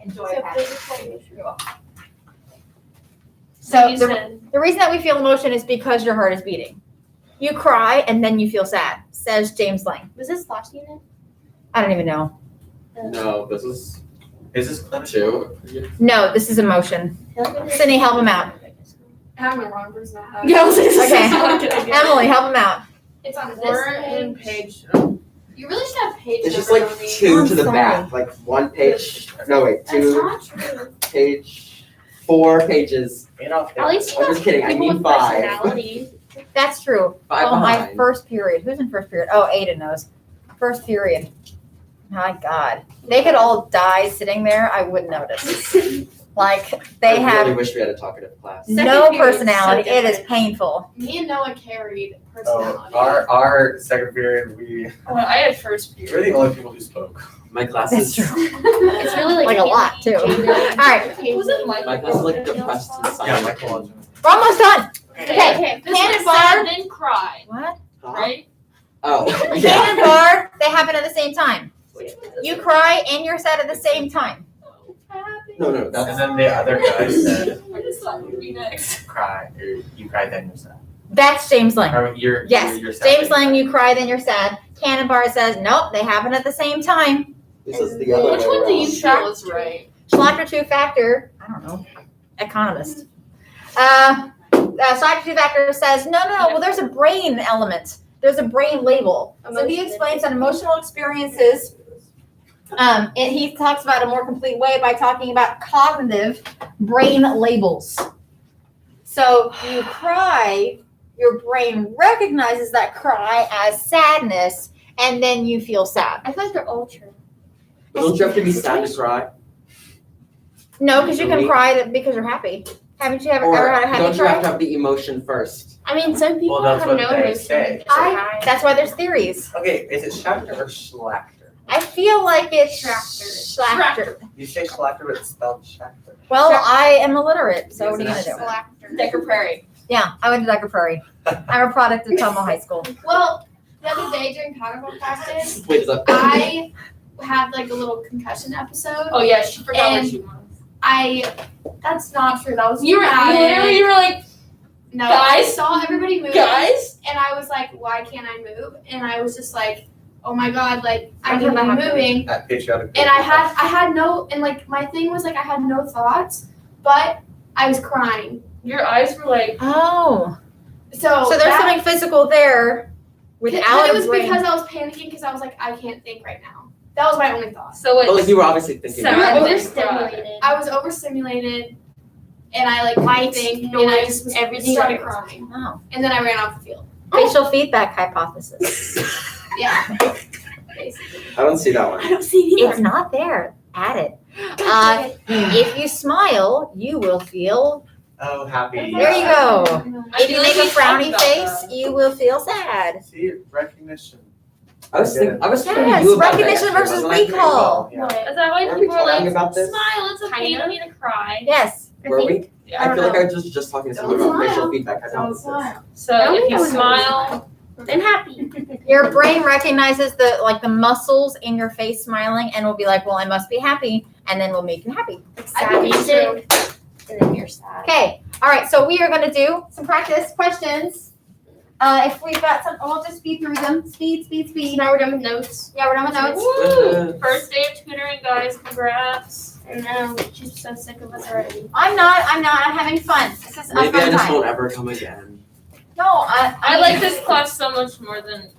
Enjoy So that. physical. So You the, said, the reason that we feel emotion is because your heart is beating. You cry and then you feel sad, says James Lang. Was this last unit? I don't even know. No, this is Is this clinical? 2. No, this is emotion. Sydney, help him out. I'm the wrong person to have. yeah, I was like, Okay. not good idea. Emily, help him out. It's on this We're in page. page. You really should have page It's just numbers like on these. 2 I'm to the sorry. back, like 1 page. No wait, That's 2 not true. page, 4 pages. At least you I'm have just kidding. I people mean with 5. personality. That's true. 5 Oh, my behind. first period. Who's in first period? Oh, Aiden knows. First period. My God. They could all die sitting there. I wouldn't notice. Like, they I have really wish we had a talkative class. no period is so personality. It is different. painful. Me and Noah carried Oh, personality. our second period, Oh, I had first we're period. the only people who spoke. My class That's is true. It's really Like a lot, too. All right. Was it Mike? my class is like depressed and Yeah, silent. psychology. We're almost done. Okay. This Cannon is bar. sad, then cry, What? Huh? right? Oh, Cannon yeah. bar, they happen at the same time. You cry and you're sad at the same time. No, And that's then the other guy said, I just thought you'd be next. cry, or you cry then you're sad. That's James Lang. Or you're Yes. sad James then Lang, you cry, then you're sad. Cannon bar says, nope, they happen at the same time. this is the other Which way one do you around. feel is right? Schlachter 2 factor, I don't know, economist. Schlachter 2 factor says, no, well, there's a brain element. There's a brain label. So he explains that emotional experiences, he talks about a more complete way by talking about cognitive brain labels. So you cry, your brain recognizes that cry as sadness, and then you feel sad. I feel like they're all true. But don't you have to be sad to cry? No, because you can Usually. cry because you're happy. Haven't you ever Or had a happy don't you have cry? to have the emotion first? I mean, some people Well, that's have what no they emotion. say. That's why there's theories. Okay, is it Schachter or Schlachter? I feel like it's Schrachter. Schlachter. You say Schlachter, but it's spelled Schachter. Well, I am illiterate, so what are you Yes, gonna do? Decker Prairie. Yeah, I went to Decker Prairie. I'm a product of Tomo High School. Well, the other day during carnival practice, Wait, is that I had like a little concussion episode. Oh yeah, she forgot And what she was. That's not true. That was You were dramatic. you were like, No, Guys? I saw everybody moving, guys. and I was like, why can't I move? And I was just like, oh my god, like I Every need to time that be happens. moving. That patriotic. And I had no, and like my thing was like I had no thoughts, but I was crying. Your eyes were like, Oh, So so there's that- something physical there without But it a was brain. because I was panicking because I was like, I can't think right now. That was my only thought. so But like it's you were obviously thinking. Sad. You were I didn't overstimulated. I was overstimulated, and I like couldn't Lights, think, and I noise, just was, everything. started crying, Oh. and then I ran off the field. Facial feedback hypothesis. Yeah, basically. I don't see that one. don't see it It's not there. Add it. If you smile, you will feel. Oh, happy. There you go. I If you feel make like a we talked frowny about face, that. you will feel sad. See, recognition. I was thinking Yes, you about that recognition yesterday, versus wasn't I? recall. Yeah. Is that why Were we people are talking like, about this? smile, it's okay, you don't need to cry. Yes. Were we? Yeah, I feel like I was just talking to someone Don't about facial smile. feedback Don't hypothesis. smile. So if you smile, and happy. Your brain recognizes the muscles in your face smiling and will be like, well, I must be happy, and then will make you happy. I think it's true. And then you're sad. Okay. All right. So we are going to do some practice questions. If we've got some, we'll just speed through them. Speed. Now we're done with notes. Yeah, we're done with notes. woo! First day of tutoring, guys, congrats. I know. She's so sick of us already. I'm not. I'm having fun. This is a Maybe I fun just time. won't ever come again. No, I I like this class so much more than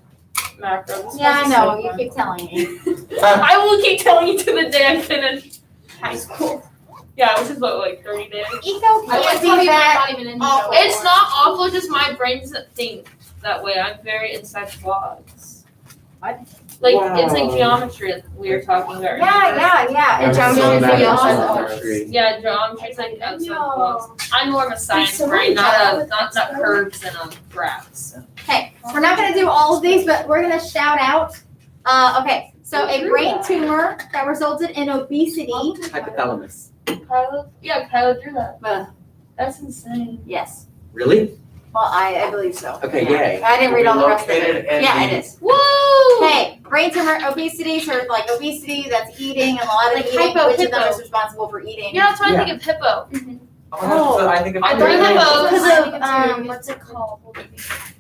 macro. This Yeah, I class is know. so You fun. keep telling me. I will keep telling you to the day I finish high school. Yeah, which is what, like 30 days? Eco I can't was be probably that not even in awful. the It's not awful, just my brain doesn't think. that way. I'm very inside blocks. What? Like Wow. it's like geometry that we were talking about. Yeah. And I'm so geometry mad is at awesome. geometry. Yeah, geometry's like outside No. blocks. I'm more of a science so brain, many not curves and graphs. Okay, we're not gonna do all of these, but we're gonna shout out. Okay, so a brain tumor that resulted in obesity. Hypothalamus. Kylo drew that. Uh. That's insane. Yes. Really? Well, I believe so. Okay, Yeah. yay. I didn't read all the rest of Located it. in Yeah, the- it is. Woo! Okay, brain tumor, obesity, sort of like obesity, that's eating, and a lot of Like eating, hypo, which of them hippo. is responsible for eating? Yeah, that's why Yeah. I think of hippo. So I think of I thought hippos. Because of, what's it called?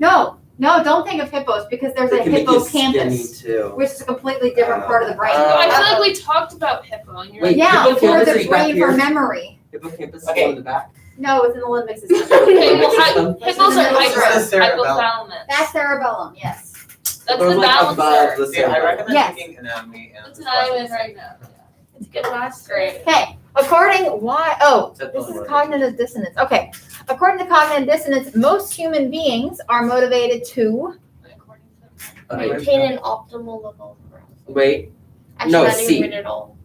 no, don't think of hippos, because there's They a can make you hippocampus, skinny too. which is a completely different part of the brain. I feel like we talked about hippo. And you're Wait, like, Yeah, for hippocampus the is back brain here? for memory. Hippocampus is Okay. in the back. No, it's in the limbic system. Okay, well, System. hippos are This is hyper, the cerebellum. hypothalamus. That's cerebellum, yes. That's Those the like above balancer. the See, I cerebellum. recommend Yes. taking anatomy and. That's what I'm in right now. It's a good last grade. Okay, this is cognitive dissonance. Okay, according to cognitive dissonance, most human beings are motivated to, Maintain an optimal level of arousal. Wait, Actually, No, not even C. read it all.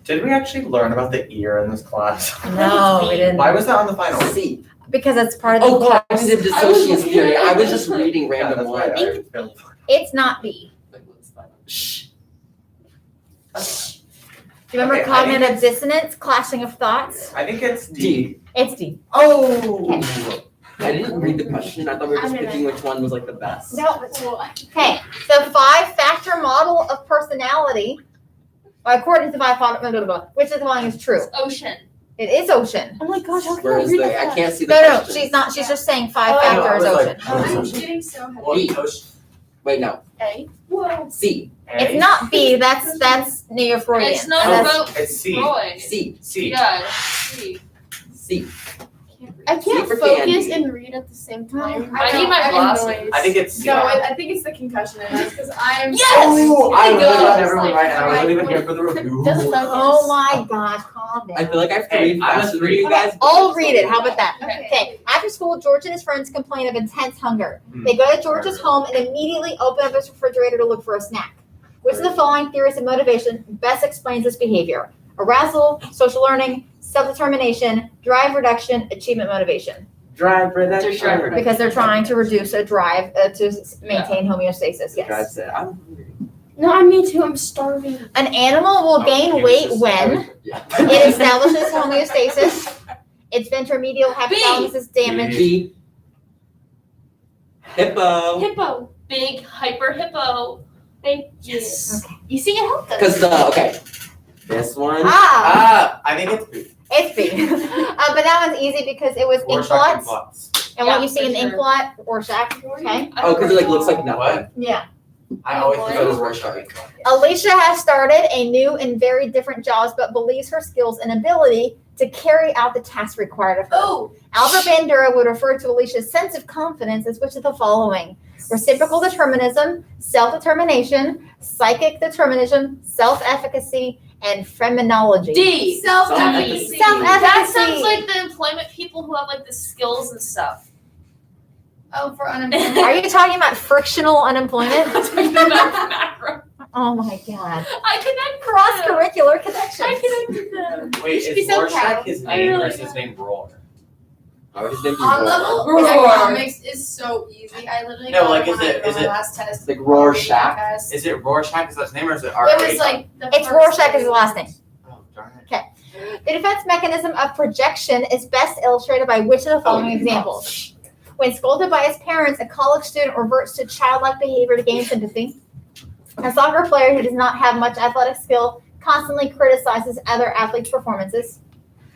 Did we actually learn about the ear in this class? no, we didn't, Why was that on the final? C. because that's part of the Oh, course. cognitive dissociation theory. I was just reading random Yeah, that's ones. why I failed. It's not B. Shh. Do you remember Okay, I think cognitive dissonance, clashing of thoughts? I think it's D. It's D. Oh. I didn't read the question. I thought we were just I'm gonna- picking which one was like the best. No, it's one. Okay, the 5-factor model of personality, according to which of the following is true? Ocean. It is ocean. Oh my gosh, how can Where I is read the? that? I can't see the No, questions. she's not. She's just saying 5 Oh, factors I was ocean. like, I'm getting so heavy. B. Coach Wait, no. A. Whoa. C. It's not B. That's Neo-Freudian. It's not That's- about It's C. Freud. C. C. Yeah, C. C. I can't for focus candy. and read at the same time. I need my I'm glasses. annoyed. I think it's C. No, I think it's the concussion it has because I am. Yes! Oh, I It really got goes. everyone right, and I wasn't even here for the review. Just focus. Oh my gosh, calm down. I feel like I have to Hey, read I was faster than reading- you guys. I'll read it. How about that? Okay. Okay. After school, George and his friends complain of intense hunger. Hmm. They go to George's home and immediately open up his refrigerator to look for a snack. Which of the following theories of motivation best explains this behavior? Arousal, social learning, self-determination, drive reduction, achievement motivation. Drive reduction. Just drive reduction. Because they're trying to reduce a drive to maintain homeostasis. Drive Yes. said, I'm hungry. No, I me too. I'm starving. An animal will gain Okay, weight this is- when Yeah. it establishes homeostasis, its ventromedial hypothalamus is damaged. B. Hippo. Hippo. Big hyper hippo. Thank you. Yes. You see, it helped us. Because okay. This one. Ah, I think it's B. it's B. But that one's easy because it was ink Rorschach and blots. plots. And what Yeah, you see for in the ink sure. blot, Rorschach, okay? Oh, because it like looks like nothing. What? Yeah. I always boy. think it was Rorschach. Alicia has started a new and very different jobs, but believes her skills and ability to carry out the tasks required of her. Oh, Albert Bandura would refer to Alicia's sense of confidence as which of the following? Reciprocal determinism, self-determination, psychic determinism, self-efficacy, and phenomenology. D. Self-efficacy. Self-efficacy. That sounds like the employment people who have like the skills and stuff. Oh, for unemployment. Are you talking about frictional unemployment? I'm talking about macro. Oh my god. I connect Cross-curricular I connections. connected them. Wait, should be is so Rorschach proud. his I name or really is his name Roar? I was thinking On Roar. level, Roar. economics is so easy. I literally No, got like, it is on it- is my it- last test. Like Rorschach? Test. Is it Rorschach? Is that his name or is it It R? was like the It's first Rorschach is thing. the last name. Oh, darn it. The defense mechanism of projection is best illustrated by which of the following examples? When scolded by his parents, a college student reverts to childlike behavior to gain sympathy. A soccer player who does not have much athletic skill constantly criticizes other athletes' performances.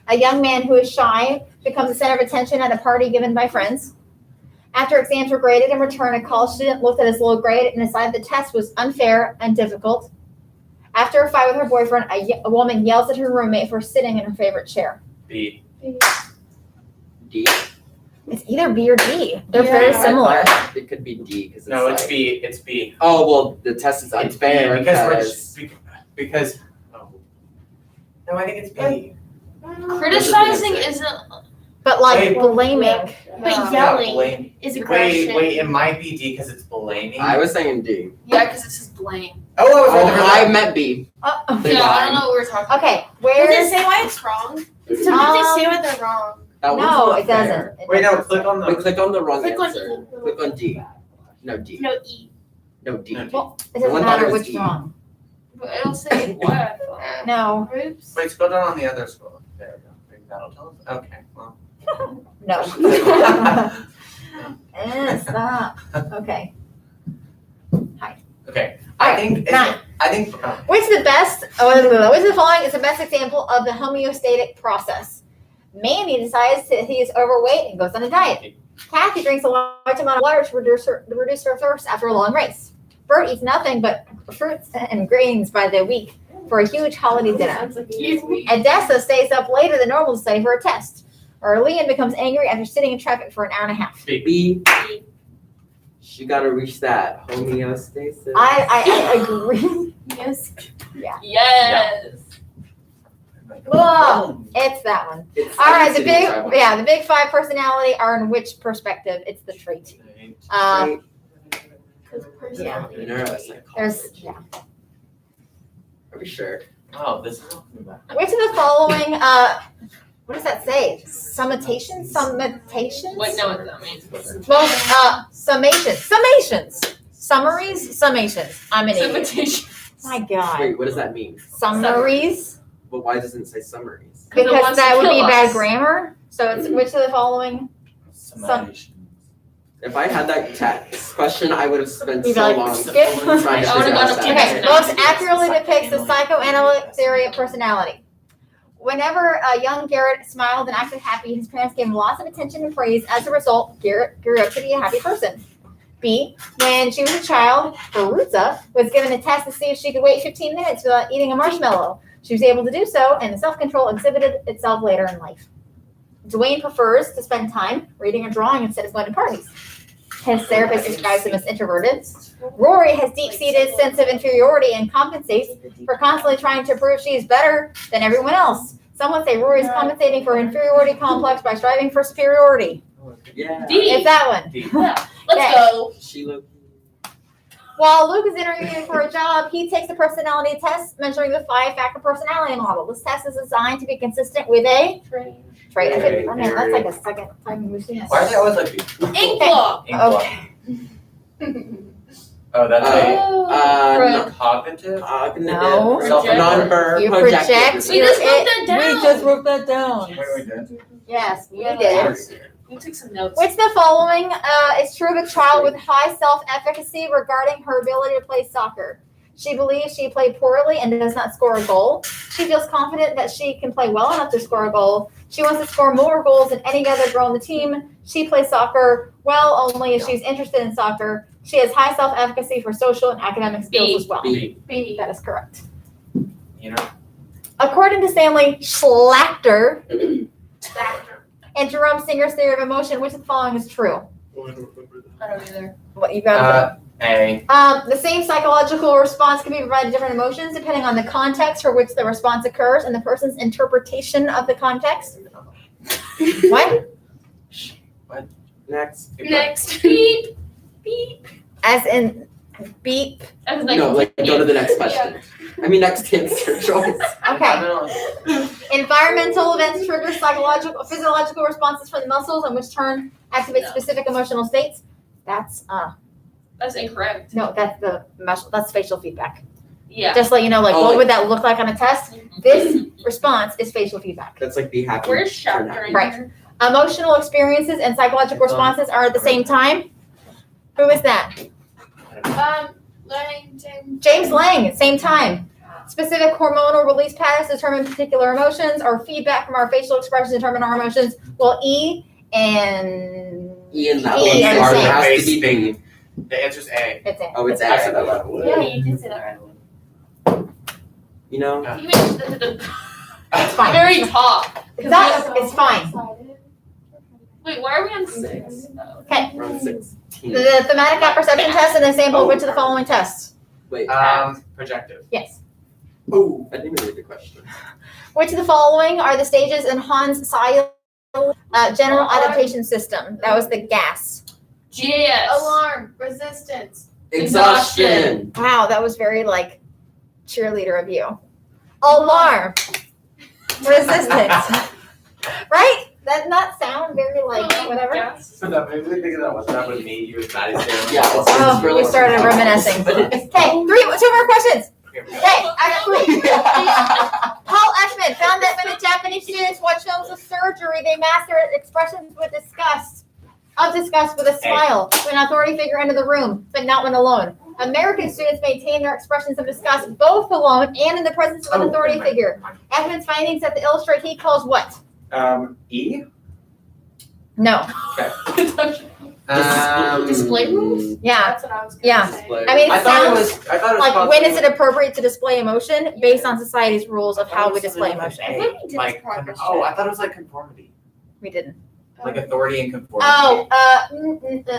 A young man who is shy becomes the center of attention at a party given by friends. After exams were graded in return, a college student looked at his low grade and decided the test was unfair and difficult. After a fight with her boyfriend, a woman yells at her roommate for sitting in her favorite chair. B. D. It's either B or D. They're Yeah. very similar. It could be D because No, it's like, B. It's B. Oh well, the test is It's B unfair because oh. No, I think it's B. Criticizing isn't But like Wait. blaming. But Yeah, yelling blame. is aggression. Wait, it might be D because it's blaming. I was saying D. Yeah, because it's just blame. Oh, I was Oh, right. I meant B. They Yeah, I lied. don't know what we're talking Okay, Does where? it say why it's wrong? Sometimes they say why they're wrong. That was No, not it doesn't. fair. It Wait, no, doesn't. click on Wait, the. click on the wrong Click on answer. E. Click on D. No, D. No, E. No, D. Well, it The doesn't one thought matter it was which E. wrong. But it'll say what I thought. No, Groups. Wait, scroll down on the other scroll. There we go. Maybe that'll tell us. Okay, well. no. Stop. Okay. Okay. All I right, think. nine. I think. Which the best? Which of the following is the best example of the homeostatic process? Mandy decides that he is overweight and goes on a diet. Kathy drinks a large amount of water to reduce her thirst after a long race. Bert eats nothing but fruits and grains by the week for a huge holiday dinner. Sounds like you. Odessa stays up later than normal to study for a test. Or Leon becomes angry after sitting in traffic for an hour and a half. B. She gotta reach that homeostasis. I agree. Yes. Yes. Whoa, it's that one. It's All right, the sitting big inside one. the big five personality are in which perspective? It's the trait. Right. Yeah. Neuropsychology. There's yeah. Are we sure? Oh, this is coming back. Which of the following what does that say? Summations? Summatations? Wait, no, what that means. Well, summations. Summaries? Summations. I'm an idiot. Imitation. My God. Wait, what does that mean? Summaries? But why doesn't it say summaries? Because it Because wants that to would be kill bad us. grammar. So it's which of the following? Summation. If I had that text question, I would have spent You'd be so like, long skip. trying to I would've figure gone out to that. Okay, most accurately depicts the psychoanalytic theory of personality. Whenever young Garrett smiled and acted happy, his parents gave him lots of attention and praise. As a result, Garrett grew up to be a happy person. B, when she was a child, Baruza was given a test to see if she could wait 15 minutes without eating a marshmallow. She was able to do so, and the self-control exhibited itself later in life. Dwayne prefers to spend time reading or drawing instead of going to parties. His therapist describes him as introverted. Rory has deep-seated sense of inferiority and compensates for constantly trying to prove she is better than everyone else. Some would say Rory is compensating for inferiority complex by striving for superiority. Yeah. D. It's that one. D. Let's Okay. go. She looked. While Luke is interviewing for a job, he takes a personality test measuring the 5-factor personality model. This test is designed to be consistent with a trait. I mean, that's like a second time we've seen this. Why are they always like B? Ink block. Ink block. Oh, that's a No. cognitive. Cognitive. No. Non-verb. You projective. project We your just wrote that down. We just wrote that down. Wait, we did. Yes, we Yeah. did. We took some notes. Which the following is true of a child with high self-efficacy regarding her ability to play soccer? She believes she played poorly and does not score a goal. She feels confident that she can play well enough to score a goal. She wants to score more goals than any other girl on the team. She plays soccer well only if she's interested in soccer. She has high self-efficacy for social and academic skills as well. B. B. That is correct. You know. According to Stanley Schlachter and Jerome Singer's theory of emotion, which of the following is true? I don't either. What you got? A. The same psychological response can be provided to different emotions depending on the context for which the response occurs and the person's interpretation of the context. What? Next. Next. Beep. Beep. As in beep. As No, like go to the next question. I mean, next answer choice. Okay. Environmental events trigger physiological responses from the muscles and which turn activate specific emotional states. That's That's incorrect. no, that's facial feedback. Yeah. Just let you know, like, Oh, what like- would that look like on a test? This response is facial feedback. That's like be happy. Where's turn Shopper happy. in Right. here? Emotional experiences and psychological responses are at the same time. Who is that? James Lang, same time. Specific hormonal release patterns determine particular emotions, or feedback from our facial expressions determine our emotions. Well, E and Ian, that E one are the hard. It same. has to be B. The answer's A. It's A. Oh, it's I said A. that right away. Yeah, you did say that right away. You know? You made the It's fine. very top. It's fine. Wait, why are we on 6? Oh. Okay. Round 16. The thematic apperception test and an example of which of the following tests? Wait. Projective. Yes. Oh, I didn't even read the question. Which of the following are the stages in Hansisic General adaptation system. That was the gas. GAS. Alarm, resistance. Exhaustion. Wow, that was very like cheerleader of you. Alarm. Resistance. Right? That not sound very like whatever. So that made me think of that one time with me, you was Maddie saying. Yeah, Oh, we started reminiscing. Okay, two more questions. Okay, actually, Paul Ekman found that when the Japanese students watch films of surgery, they mask their expressions with disgust with a smile when an authority figure entered the room, but not when alone. American students maintain their expressions of disgust both alone and in the presence of an authority figure. Ekman's findings that the illustrate he calls what? E? No. Display rules? Yeah. That's what I was gonna Yeah. say. I mean, I it thought it sounds was like when is it appropriate to display emotion based on society's rules of how we display emotion? I think we did Like, progress oh, check. I thought it was like conformity. We didn't. Like authority and conformity. Oh,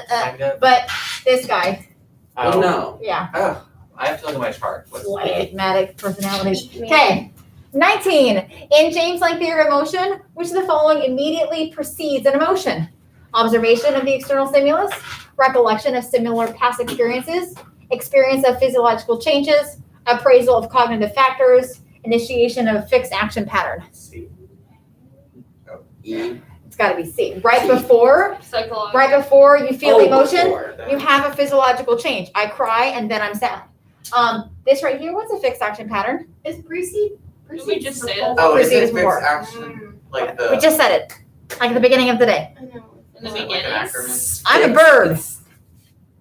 Kind of. but this guy, Oh, no. yeah. Oh, I have to look at my chart. What's Phlegmatic personalities. Okay. 19. In James Lang theory of emotion, which of the following immediately precedes an emotion? Observation of the external stimulus, recollection of similar past experiences, experience of physiological changes, appraisal of cognitive factors, initiation of fixed action pattern. C. E. It's got to be C. Right before you feel Oh, emotion, before that. you have a physiological change. I cry and then I'm sad. This right here, what's a fixed action pattern? Is precede? Did we just say that? Oh, is Precedes it fixed more. action? Like the. We just said it, like at the beginning of the day. I know. In the Is it like beginning? an acronym? I'm a bird.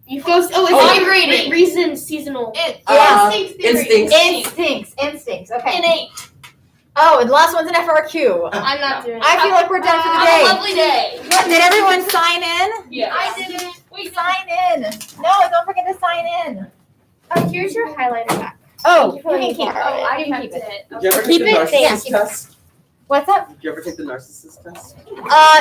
You go. Oh, Oh, it's reading. Reason, seasonal. Instinct theory. Instincts. Okay. Innate. Oh, and the last one's an FRQ. I'm not doing it. I feel like we're done for the Have a day. lovely day. Did everyone sign in? Yes. I didn't. Wait, Sign in. No, don't forget to sign in. Oh, here's your highlighter back. Oh, Thank you for you can keep it. Oh, I You can kept keep it. it. Did you ever Keep take the it there. narcissist test? What's up? Did you ever take the narcissist test?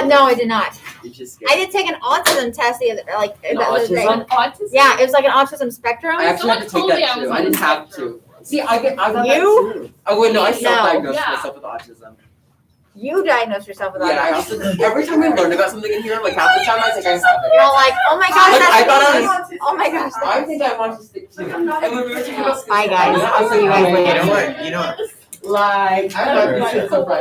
No, I did not. You just I did take an autism test the other day. autism? Autism? Yeah, it was like an autism spectrum. I actually had to take Someone told me that I was too. on I didn't the have spectrum. to. See, I got that You? too. Oh wait, no, I No. self-diagnosed Yeah. myself with autism. You diagnosed yourself with autism. Yeah, I also every time we learn about something in here, like half the time I think I have it. You're all like, oh my gosh, Like, that's I thought I was. Oh my gosh. I think I want to stick to. And when we were talking about Bye, guys. I'll see you guys later. You know what? like, I thought you said something.